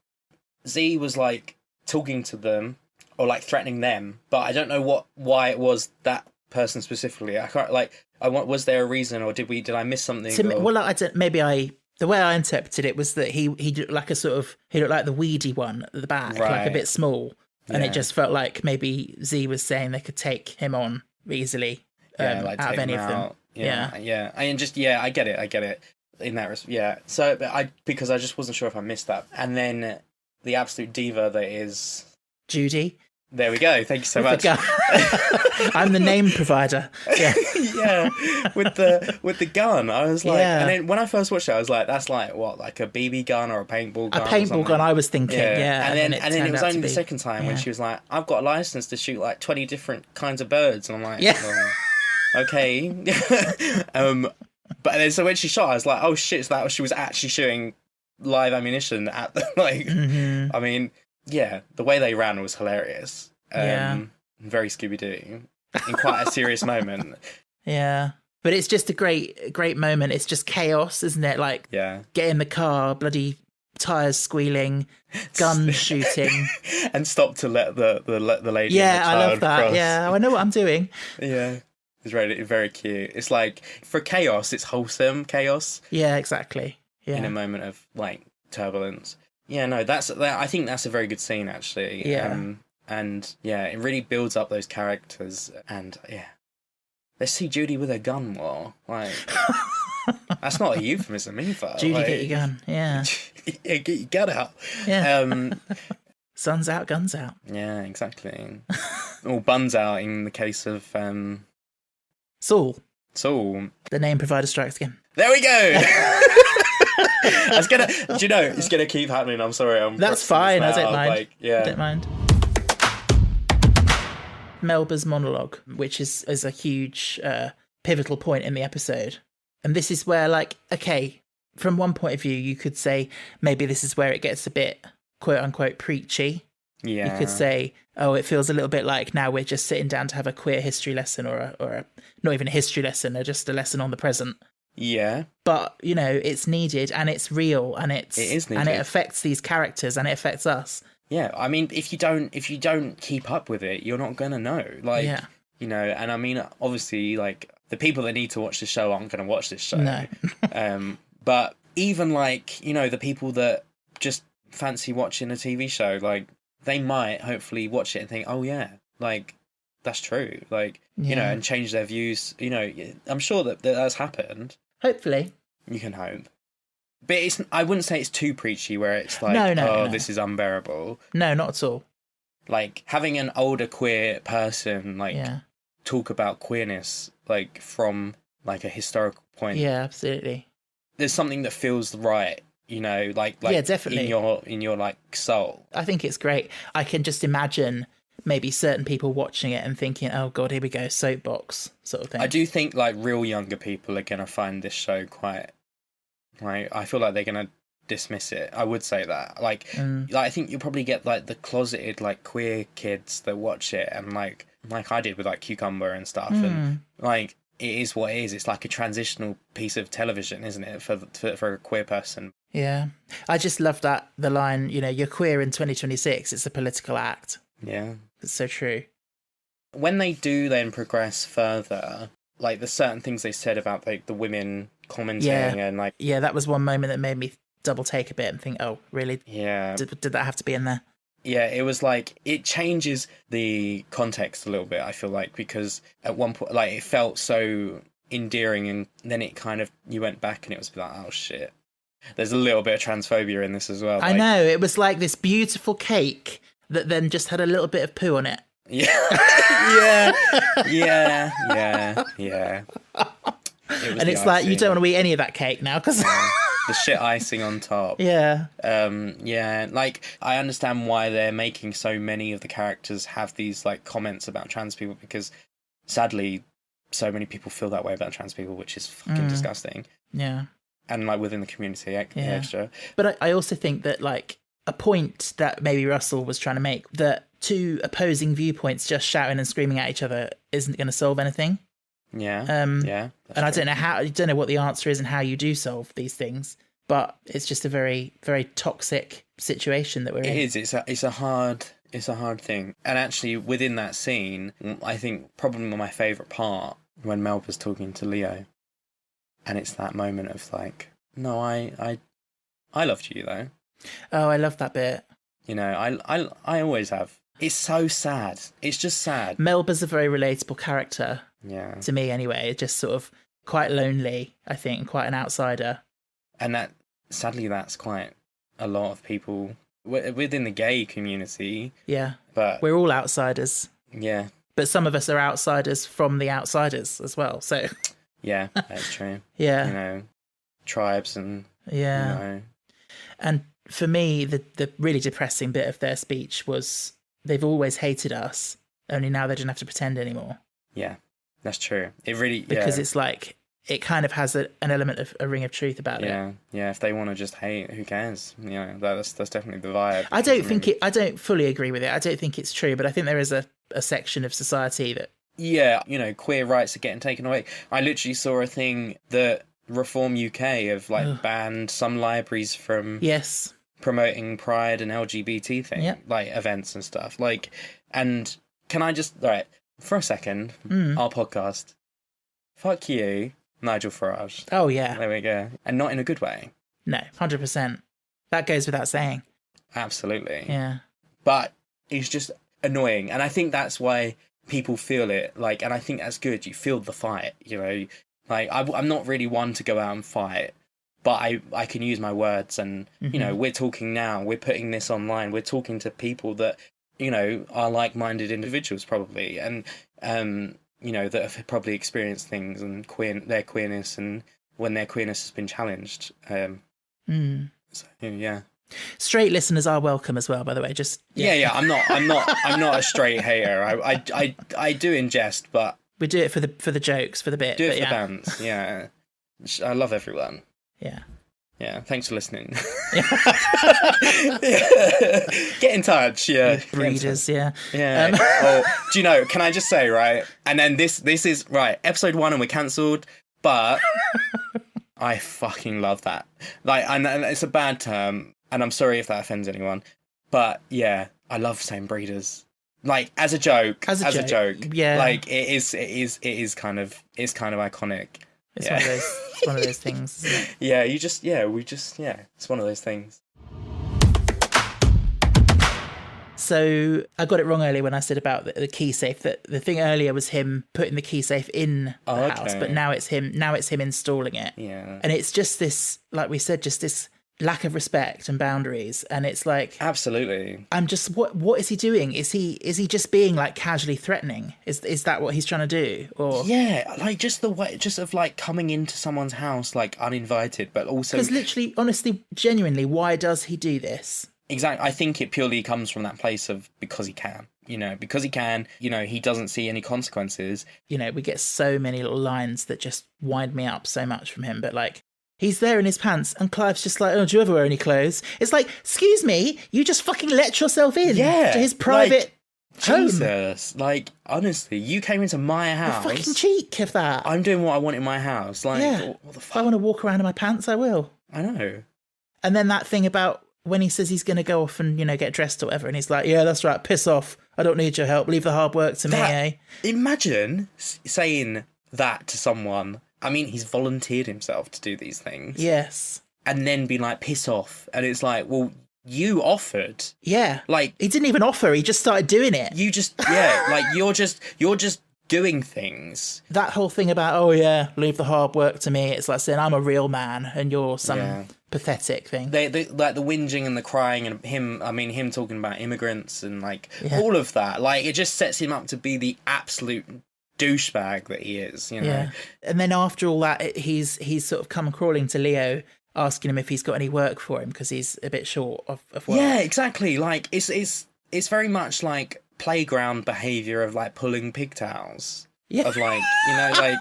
Z was like talking to them or like threatening them, but I don't know why it was that person specifically. I can't was there a reason, or did I miss something? The way I interpreted it was that he looked like he looked like the weedy one at the back, right. like a bit small, and it just felt like maybe Z was saying they could take him on easily, like out of any of them. Yeah. And just I get it in that So because I just wasn't sure if I missed that, and then the absolute diva that is Judy. There we go. Thank you so much. I'm the name provider. Yeah. Yeah. With the gun. I was like, and then when I first watched it, I was like, that's like what, like a BB gun or a paintball gun? A paintball gun, I was thinking, And then it was only the second time when she was like, I've got a license to shoot like 20 different kinds of birds. And I'm like, okay. But then so when she shot, I was like, oh shit, so she was actually shooting live ammunition at the, like, I mean, the way they ran was hilarious. Very Scooby-Doo in quite a serious moment. Yeah. But it's just a great moment. It's just chaos, isn't it? Like, get in the car, bloody tires squealing, guns shooting. And stop to let the lady Yeah, and the I love that. cross. Yeah, I know what I'm doing. Yeah. It's very, very cute. It's like, for chaos, it's wholesome chaos. Yeah, exactly. Yeah. In a moment of, like, turbulence. Yeah, no, I think that's a very good scene, actually. Yeah. And it really builds up those characters. And let's see Judy with a gun more. Like, that's not a euphemism either. Judy, like, get your gun. Yeah. Get your gun out. Yeah. Sun's out, guns out. Yeah, exactly. Or buns out in the case of Saul. The name provider strikes again. There we go. It's gonna keep happening. I'm sorry. That's fine. I don't mind. Like, I don't mind. Melba's monologue, which is a huge pivotal point in the episode, and this is where, like, okay, from one point of view, you could say maybe this is where it gets a bit quote unquote preachy. Yeah. You could say, oh, it feels a little bit like now we're just sitting down to have a queer history lesson, or a not even a history lesson, or just a lesson on the present. Yeah. But, you know, it's needed, and it's real, and it is needed, and it affects these characters, and it affects us. Yeah, I mean, if you don't keep up with it, you're not gonna know. Like, you know, and I mean, obviously, like, the people that need to watch this show aren't gonna watch this show. No. But even, like, you know, the people that just fancy watching a TV show, like, they might hopefully watch it and think, oh yeah, like, that's true, like, you know, and change their views. You know, I'm sure that that's happened. Hopefully. You can hope. But I wouldn't say it's too preachy where it's like, no. This is unbearable. No, not at all. Like, having an older queer person, like, talk about queerness, like, from, like, a historical point. Yeah, absolutely. There's something that feels right, you know, like definitely. in your like, soul. I think it's great. I can just imagine maybe certain people watching it and thinking, oh God, here we go, soapbox sort of thing. I do think, like, real younger people are going to find this show quite, like, I feel like they're going to dismiss it. I would say that. Like, I think you'll probably get, like, the closeted, like, queer kids that watch it, and, like I did with, like, Cucumber and stuff, and, like, it is what it is. It's like a transitional piece of television, isn't it, for a queer person? Yeah. I just love the line, you know, you're queer in 2026, it's a political act. Yeah. It's so true. When they do then progress further, like, there's certain things they said about, like, the women commenting and, like... Yeah, that was one moment that made me double take a bit and think, oh, really? Yeah. Did that have to be in there? Yeah, it was like, it changes the context a little bit, I feel like, because at one point, like, it felt so endearing, and then it kind of, you went back and it was like, oh shit. There's a little bit of transphobia in this as well. I know, it was like this beautiful cake that then just had a little bit of poo on it. Yeah. Yeah. And it's like, you don't want to eat any of that cake now, because... The shit icing on top. Yeah. Like, I understand why they're making so many of the characters have these, like, comments about trans people, because sadly, so many people feel that way about trans people, which is fucking disgusting. Yeah. And, like, within the community, extra. But I also think that, like, a point that maybe Russell was trying to make, that two opposing viewpoints just shouting and screaming at each other isn't going to solve anything. Yeah. And I don't know what the answer is and how you do solve these things, but it's just a very, very toxic situation that we're in. It is. It's a hard thing. And actually, within that scene, I think probably my favourite part, when Melba's talking to Leo, and it's that moment of like, no, I loved you though. Oh, I love that bit. You know, I always have. It's so sad. It's just sad. Melba's a very relatable character. Yeah. To me, anyway. Just sort of quite lonely, I think, quite an outsider. And that, sadly, that's quite a lot of people within the gay community. Yeah. But we're all outsiders. Yeah. But some of us are outsiders from the outsiders as well, so... Yeah, that's true. Yeah. You know, tribes and... Yeah. You know. And for me, the really depressing bit of their speech was they've always hated us, only now they don't have to pretend anymore. Yeah, that's true. It really... Because it's like, it kind of has an element of a ring of truth about it. Yeah, if they want to just hate, who cares? You know, that's definitely the vibe. I don't fully agree with it. I don't think it's true, but I think there is a section of society that... Yeah, you know, queer rights are getting taken away. I literally saw a thing that Reform UK have, like, banned some libraries from... Yes. Promoting pride and LGBT thing, like events and stuff. Like, and can I just, right, for a second, our podcast, fuck you, Nigel Farage. Oh, yeah. There we go. And not in a good way. No, 100%. That goes without saying. Absolutely. Yeah. But it's just annoying. And I think that's why people feel it. Like, and I think that's good. You feel the fight, you know. Like, I'm not really one to go out and fight. But I can use my words, and, you know, we're talking now, we're putting this online, we're talking to people that, you know, are like-minded individuals probably, and, you know, that have probably experienced things and their queerness, and when their queerness has been challenged. So, yeah. Straight listeners are welcome as well, by the way. Just yeah. I'm not a straight hater. I do ingest, but we do it for the jokes, for the bit. Do it for the bands. Yeah, I love everyone. Yeah. Yeah, thanks for listening. Get in touch, yeah. Breeders, yeah. Yeah. Do you know, can I just say, right? And then this is, right, episode 1 and we're cancelled, but I fucking love that. Like, and it's a bad term, and I'm sorry if that offends anyone, but yeah, I love saying breeders. Like, as a joke. As a joke. Yeah. Like, it is kind of iconic. It's one of those things, isn't it? Yeah, it's one of those things. So I got it wrong earlier when I said about the key safe. That the thing earlier was him putting the key safe in the house, but now it's him installing it. Yeah. And it's just this, like we said, just this lack of respect and boundaries, and it's like, absolutely, I'm just, what is he doing? Is he just being like casually threatening? Is that what he's trying to do? Or yeah, like just the way, just of like coming into someone's house like uninvited, but also because literally, honestly, genuinely, why does he do this? Exactly. I think it purely comes from that place of because he can. You know, because he can, you know, he doesn't see any consequences. You know, we get so many little lines that just wind me up so much from him, but like, he's there in his pants, and Clive's just like, oh, do you ever wear any clothes? It's like, excuse me, you just fucking let yourself in to his private home. Jesus, like, honestly, you came into my house. The fucking cheek of that. I'm doing what I want in my house. Like, what the fuck? If I want to walk around in my pants, I will. I know. And then that thing about when he says he's going to go off and, you know, get dressed or whatever, and he's like, yeah, that's right, piss off. I don't need your help. Leave the hard work to me, eh? Imagine saying that to someone. I mean, he's volunteered himself to do these things. Yes. And then be like, piss off. And it's like, well, you offered. Yeah. Like, he didn't even offer, he just started doing it. You just, yeah, like, you're just doing things. That whole thing about, oh yeah, leave the hard work to me, it's like saying I'm a real man and you're some pathetic thing. They like the whinging and the crying and him talking about immigrants and like all of that, like it just sets him up to be the absolute douchebag that he is, you know. Yeah. And then after all that, he's sort of come crawling to Leo, asking him if he's got any work for him because he's a bit short of work. Yeah, exactly. Like it's very much like playground behaviour of like pulling pigtails. Yeah. Of like, you know, like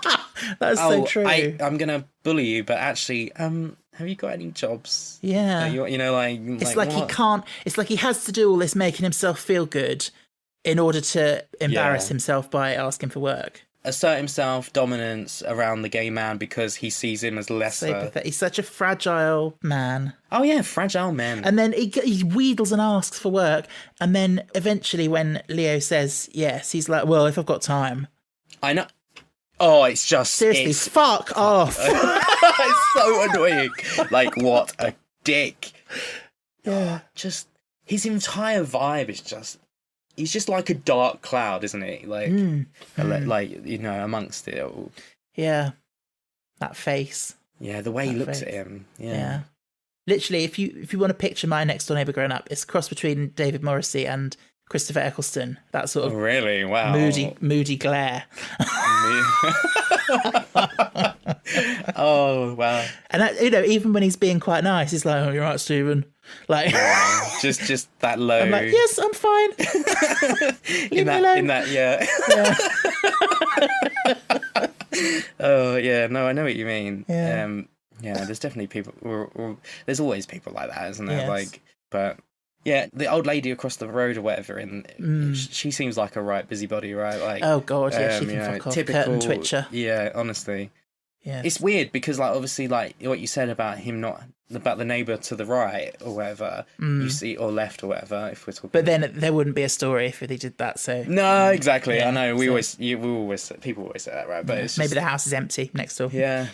that's so true. I'm gonna bully you, but actually, have you got any jobs? Yeah. You know, like it's like he can't. It's like he has to do all this making himself feel good in order to embarrass himself by asking for work. Assert himself, dominance around the gay man because he sees him as lesser. So he's such a fragile man. Oh yeah, fragile man. And then he wheedles and asks for work, and then eventually when Leo says yes, he's like, well, if I've got time. I know. Oh, it's just... Seriously, fuck off. It's so annoying. Like, what a dick. Yeah. Just, his entire vibe is just... He's just like a dark cloud, isn't he? Like, like you know, amongst it all. Yeah. That face. Yeah, the way he looks at him. Yeah. Literally, if you want to picture my next door neighbour growing up, it's a cross between David Morrissey and Christopher Eccleston. That sort of really wow moody glare. Oh wow! And that, you know, even when he's being quite nice, he's like, "Oh, you're right, Stephen." Like, just that low. I'm like, yes, I'm fine. Leave me alone. In that, yeah. Oh yeah, no, I know what you mean. Yeah. Yeah, there's definitely people. There's always people like that, isn't there? Yes. Like, but yeah, the old lady across the road or whatever, and she seems like a right busybody, right? Like, oh god, yeah, she can fuck off. Typical Curtain twitcher. Yeah, honestly. Yeah. It's weird because, like, obviously, like what you said about him about the neighbour to the right or whatever you see, or left or whatever. If we're talking, but then there wouldn't be a story if they did that. So no, exactly. Yeah, I know people always say that, right? But it's just, maybe the house is empty next door. Yeah.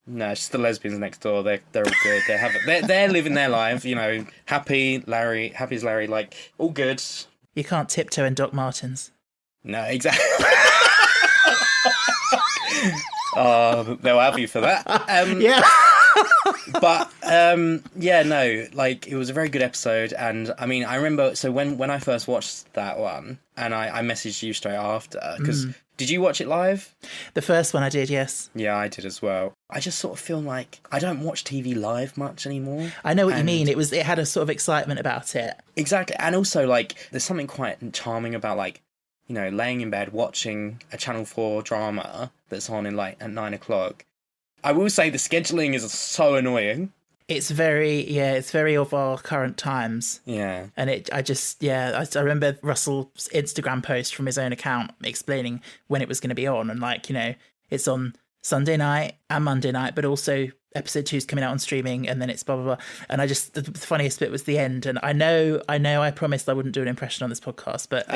No, it's just the lesbians next door. They're all good. They're living their life. You know, happy as Larry. Like all good. You can't tiptoe in Doc Martens. No, exactly. Oh, they'll have you for that. Yeah. But yeah, no, like it was a very good episode, and I mean, I remember. So when I first watched that one, and I messaged you straight after because did you watch it live? The first one I did, yes. Yeah, I did as well. I just sort of feel like I don't watch TV live much anymore. I know what you mean. It had a sort of excitement about it. Exactly, and also like there's something quite charming about like, you know, laying in bed watching a Channel 4 drama that's on in like at 9 o'clock. I will say the scheduling is so annoying. It's very of our current times. Yeah. And I remember Russell's Instagram post from his own account explaining when it was going to be on. And like, you know, it's on Sunday night and Monday night, but also episode 2 is coming out on streaming, and then it's blah, blah, blah. And the funniest bit was the end. And I know I promised I wouldn't do an impression on this podcast, but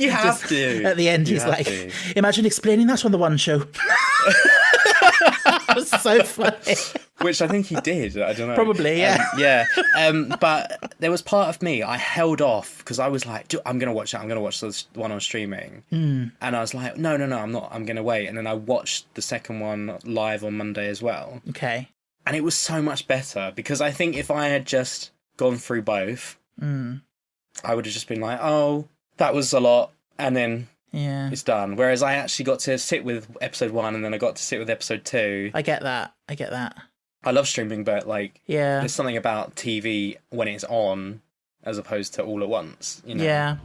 you have to. At the end, he's like, imagine explaining that on the One Show. That was so funny. Which I think he did. I don't know. Probably, yeah. But there was part of me, I held off because I was like, I'm going to watch that. I'm going to watch this one on streaming. And I was like, no, I'm not. I'm going to wait. And then I watched the second one live on Monday as well. Okay. And it was so much better because I think if I had just gone through both, I would have just been like, oh, that was a lot. And then... yeah, it's done. Whereas I actually got to sit with episode 1 and then I got to sit with episode 2. I get that. I love streaming, but like, yeah, there's something about TV when it's on as opposed to all at once, you know? Yeah.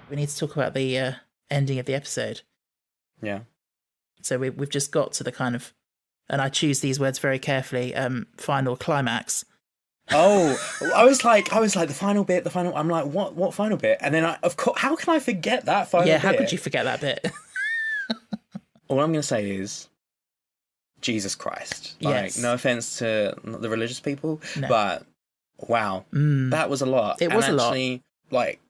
We need to talk about the ending of the episode. Yeah. So we've just got to the kind of, and I choose these words very carefully, final climax. Oh, I was like the final bit. I'm like, what final bit? And then of course, how can I forget that final bit? Yeah, how could you forget that bit? All I'm going to say is, Jesus Christ. Like, yes. No offense to the religious people, no. but wow, that was a lot. It was a lot. Like,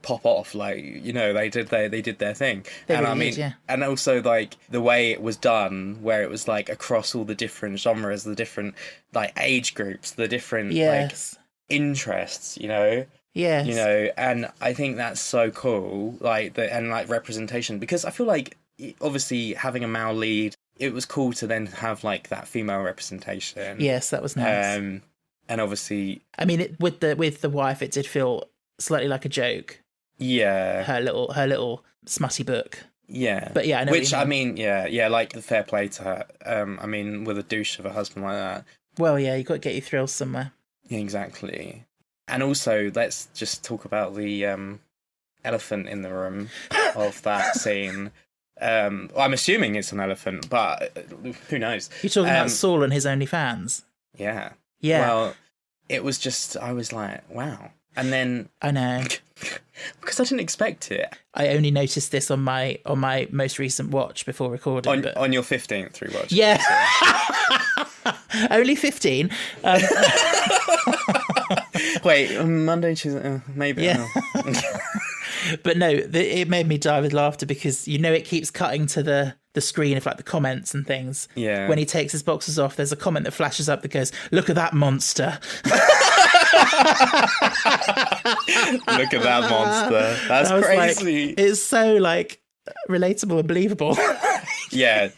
pop off. Like, you know, they did their thing. They and really I mean, did, yeah. and also like the way it was done, where it was like across all the different genres, the different like age groups, the different Yes. like interests, you know. Yes. You know, and I think that's so cool, like and like representation, because I feel like obviously having a male lead, it was cool to then have like that female representation. Yes, that was nice. And obviously, I mean, with the wife, it did feel slightly like a joke. yeah, Her little smutty book. yeah, But yeah, I know. which I mean, yeah, like the fair play to her. I mean, with a douche of a husband like that. Well, yeah, you got to get your thrills somewhere. Yeah, exactly. And also, let's just talk about the elephant in the room of that scene. I'm assuming it's an elephant, but who knows? You're talking about Saul and his OnlyFans. Yeah. Yeah. Well, it was just, I was like, wow. And then I know. because I didn't expect it. I only noticed this on my most recent watch before recording. On your 15th rewatch. Yeah. Only 15. Wait, Monday, Tuesday, maybe. Yeah. But no, it made me die with laughter because, you know, it keeps cutting to the screen of like the comments and things. Yeah. When he takes his boxes off, there's a comment that flashes up that goes, "Look at that monster." Look at that monster. That's crazy. Like, it's so like relatable and believable. Yeah,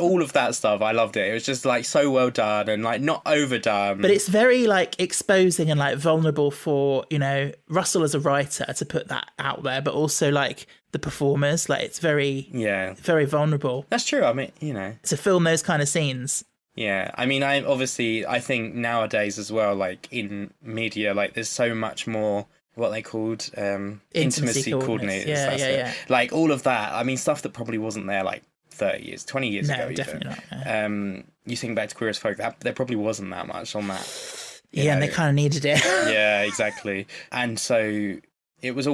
all of that stuff, I loved it. It was just like so well done and like not overdone. But it's very like exposing and like vulnerable for, you know, Russell as a writer to put that out there, but also like the performers. Like it's very very vulnerable. That's true. I mean, you know, to film those kind of scenes. Yeah, I mean, I think nowadays as well, like in media, like there's so much more what they called intimacy coordinators. Yeah, that's it. Like all of that. I mean, stuff that probably wasn't there like 30 years, 20 years ago. No, definitely even. not. No. You think back to Queer as Folk, there probably wasn't that much on that. Yeah, and they kind of needed it. Yeah, exactly. And so it's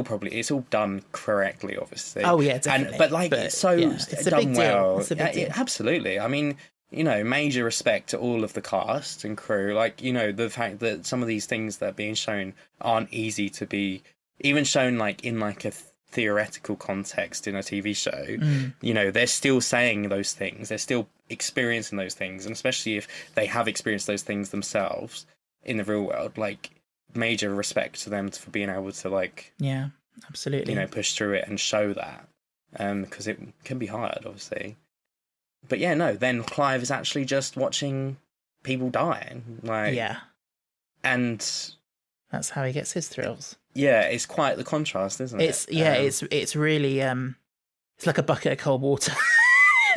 all done correctly, obviously. Oh yeah, definitely. But it's done well. It's a big deal. Absolutely. I mean, you know, major respect to all of the cast and crew. Like, you know, the fact that some of these things that are being shown aren't easy to be even shown like in like a theoretical context in a TV show. You know, they're still saying those things. They're still experiencing those things. And especially if they have experienced those things themselves in the real world, like major respect to them for being able to like, yeah, absolutely, you know, push through it and show that. Because it can be hard, obviously. But yeah, no, then Clive is actually just watching people die. Like, yeah. And that's how he gets his thrills. Yeah, it's quite the contrast, isn't it? It's really it's like a bucket of cold water.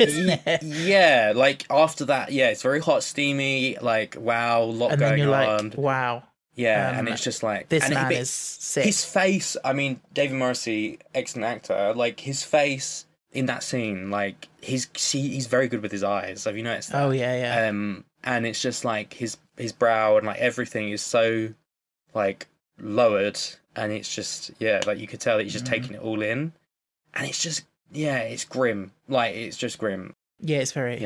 Isn't it? Yeah, like after that, yeah, it's very hot, steamy, like wow, lot and going then you're on. Like, wow. Yeah, and it's just like this man is sick. His face, I mean, David Morrissey, excellent actor, like his face in that scene, like he's very good with his eyes. Have you noticed that? Oh yeah. And it's just like his brow and like everything is so like lowered, and it's just like you could tell that he's just taking it all in, and it's just it's grim. Like it's just grim. Yeah, it's very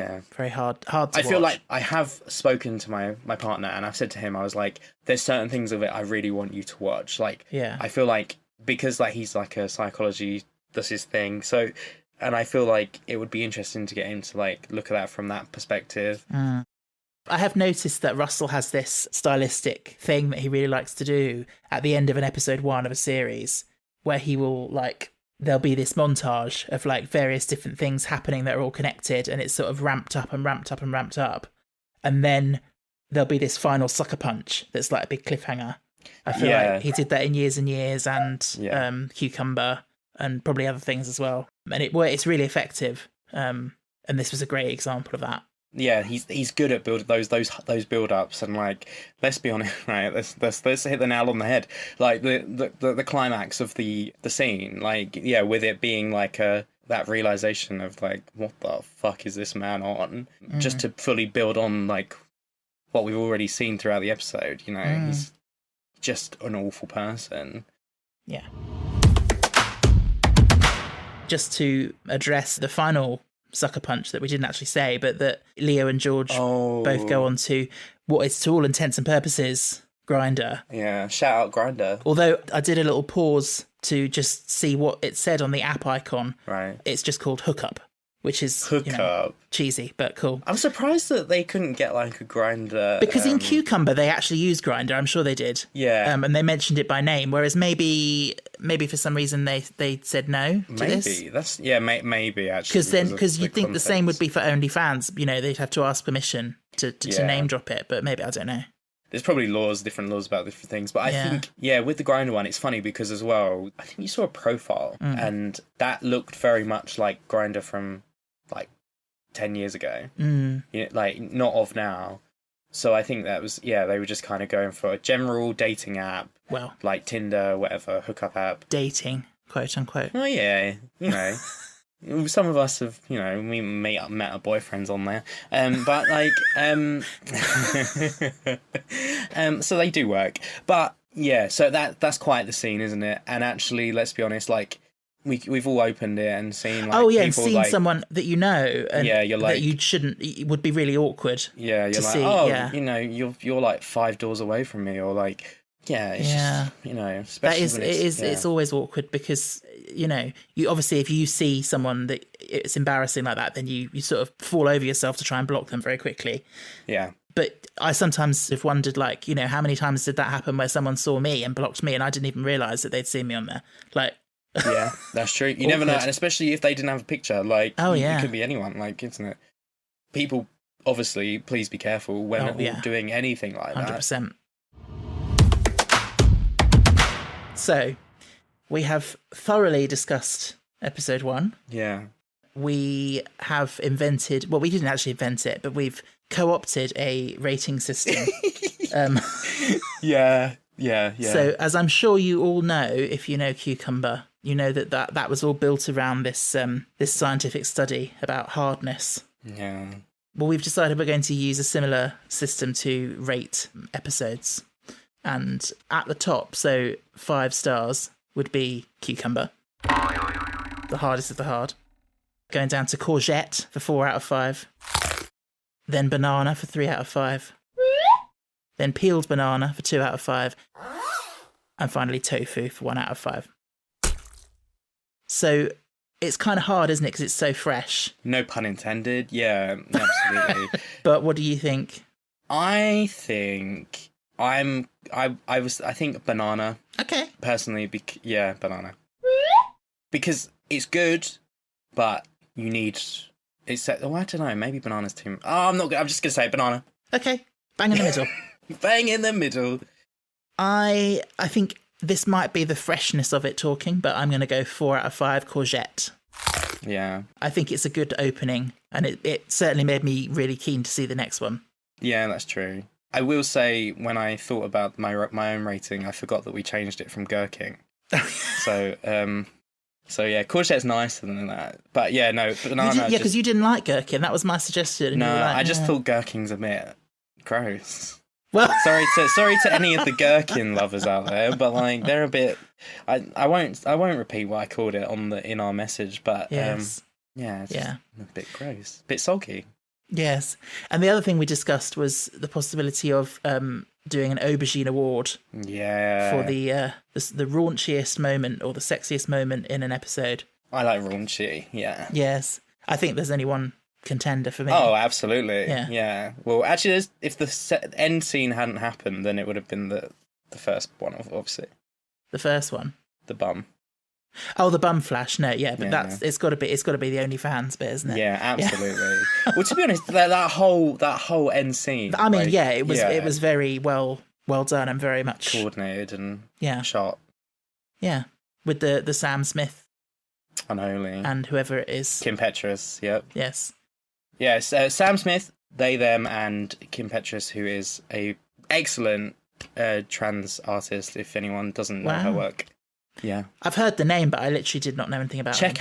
hard to watch. I feel like I have spoken to my partner, and I've said to him, I was like, there's certain things of it I really want you to watch. Like, I feel like because like he's like a psychology, that's his thing. So. And I feel like it would be interesting to get him to like look at that from that perspective. I have noticed that Russell has this stylistic thing that he really likes to do at the end of an episode 1 of a series, where he will like, there'll be this montage of like various different things happening that are all connected, and it's sort of ramped up and ramped up and ramped up. And then there'll be this final sucker punch that's like a big cliffhanger. I feel like he did that in Years and Years and Cucumber and probably other things as well. And it's really effective. And this was a great example of that. Yeah, he's good at build those build ups, and like let's be honest, right? Let's hit the nail on the head. Like the climax of the scene, like with it being like that realization of like what the fuck is this man on? Just to fully build on like what we've already seen throughout the episode. You know, he's just an awful person. Yeah. Just to address the final sucker punch that we didn't actually say, but that Leo and George both go on to what is to all intents and purposes Grindr. Yeah, shout out Grindr. Although I did a little pause to just see what it said on the app icon. Right. It's just called Hookup, which is cheesy but cool. I'm surprised that they couldn't get like a Grindr, because in Cucumber they actually used Grindr. I'm sure they did. Yeah. And they mentioned it by name, whereas maybe for some reason they said no to this. Maybe that's maybe actually because you'd think the same would be for OnlyFans. You know, they'd have to ask permission to name drop it, but maybe I don't know. There's probably different laws about different things. But I think, with the Grindr one, it's funny because as well, I think you saw a profile and that looked very much like Grindr from like 10 years ago. You know, like not of now. So I think that was, they were just kind of going for a general dating app. Well, like Tinder, whatever, hookup app. Dating, quote unquote. Oh, yeah, you know. Some of us have, you know, we met our boyfriends on there, but like, so they do work. But yeah, so that's quite the scene, isn't it? And actually, let's be honest, like we've all opened it and seen, like, and seen like, someone that you know, and you're like, that you shouldn't. It would be really awkward. Yeah, you're like, you know, you're like 5 doors away from me, or like. Yeah, it's just, you know, especially it's always awkward because, you know, you obviously if you see someone that it's embarrassing like that, then you sort of fall over yourself to try and block them very quickly. Yeah. But I sometimes have wondered, like, you know, how many times did that happen where someone saw me and blocked me and I didn't even realise that they'd seen me on there? Like, yeah, that's true. You never know, and especially if they didn't have a picture, like, it could be anyone, like, isn't it? People, obviously, please be careful when doing anything like 100%. So, we have thoroughly discussed episode 1. Yeah. We have invented... Well, we didn't actually invent it, but we've co-opted a rating system. Yeah. So, as I'm sure you all know, if you know Cucumber, you know that was all built around this this scientific study about hardness. Yeah. Well, we've decided we're going to use a similar system to rate episodes. And at the top, so 5 stars, would be Cucumber, the hardest of the hard. Going down to Courgette for 4 out of 5. Then Banana for 3 out of 5. Then Peeled Banana for 2 out of 5. And finally Tofu for 1 out of 5. So it's kind of hard, isn't it? Because it's so fresh. No pun intended. Yeah, absolutely. But what do you think? I think... I think Banana. Okay. Personally, Banana. Because it's good, but you need... I don't know, maybe Banana's too... Oh, I'm just going to say Banana. Okay, bang in the middle. Bang in the middle. I think this might be the freshness of it talking, but I'm going to go 4 out of 5 Courgette. Yeah. I think it's a good opening, and it certainly made me really keen to see the next one. Yeah, that's true. I will say, when I thought about my own rating, I forgot that we changed it from Gherkin. So yeah, Courgette's nicer than that. But yeah, no, Banana... because you didn't like Gherkin. That was my suggestion. No, like, I just thought Gherkin's a bit gross. Well, sorry to any of the Gherkin lovers out there, but like they're a bit... I won't repeat what I called it in our message, but yes. It's a bit gross, a bit sulky. Yes, and the other thing we discussed was the possibility of doing an aubergine award. Yeah. For the raunchiest moment or the sexiest moment in an episode. I like raunchy. Yeah. Yes, I think there's only one contender for me. Oh, absolutely. Yeah. Well, actually, if the end scene hadn't happened, then it would have been the first one, obviously. The first one. The bum. Oh, the bum flash. No, but it's got to be the OnlyFans bit, isn't it? Yeah, absolutely. Yeah. Well, to be honest, that whole end scene. I mean, it was very well done and very much coordinated and shot. Yeah, with the Sam Smith, Unholy, and whoever it is, Kim Petras. Yep. Yes. Yes, Sam Smith, they, them, and Kim Petras, who is a excellent trans artist. If anyone doesn't know her work. Yeah. I've heard the name, but I literally did not know anything about it.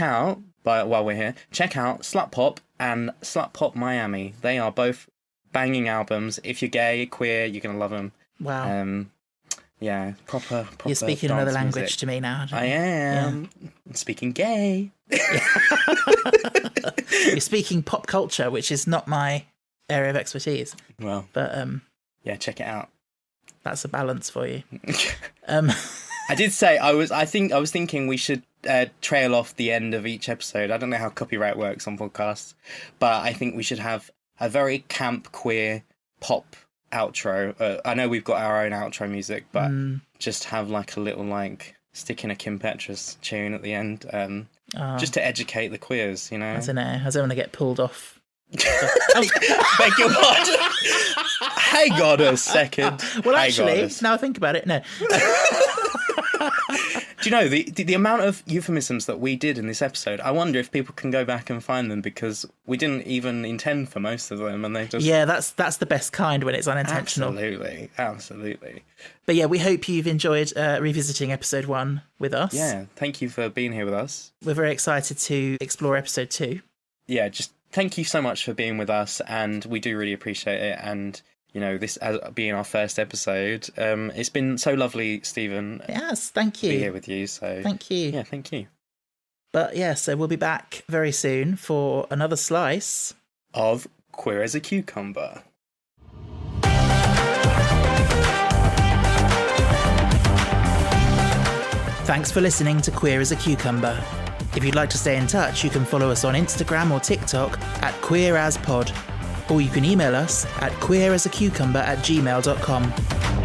While we're here, check out Slut Pop and Slut Pop Miami. They are both banging albums. If you're gay, queer, you're going to love them. Wow. Yeah, proper You're speaking another language music. To me now. I am. Yeah. I'm speaking gay. You're speaking pop culture, which is not my area of expertise. Well. But yeah, check it out. That's a balance for you. I did say I was thinking we should trail off the end of each episode. I don't know how copyright works on podcasts, but I think we should have a very camp queer pop outro. I know we've got our own outro music, but just have like a little like stick in a Kim Petras tune at the end, just to educate the queers. You know, I don't know. I don't want to get pulled off. Beg your pardon. Hang on a second. Well, actually, now I think about it, no. Do you know the amount of euphemisms that we did in this episode? I wonder if people can go back and find them, because we didn't even intend for most of them, and they just that's the best kind when it's unintentional. Absolutely. But yeah, we hope you've enjoyed revisiting episode 1 with us. Yeah, thank you for being here with us. We're very excited to explore episode 2. Yeah, just thank you so much for being with us, and we do really appreciate it. And you know, this as being our first episode, it's been so lovely, Stephen. Yes, thank you. To be here with you. So thank you. Yeah, thank you. But yeah, so we'll be back very soon for another slice of Queer as a Cucumber. Thanks for listening to Queer as a Cucumber. If you'd like to stay in touch, you can follow us on Instagram or TikTok at queeraspod. Or you can email us at queerasacucumber@gmail.com.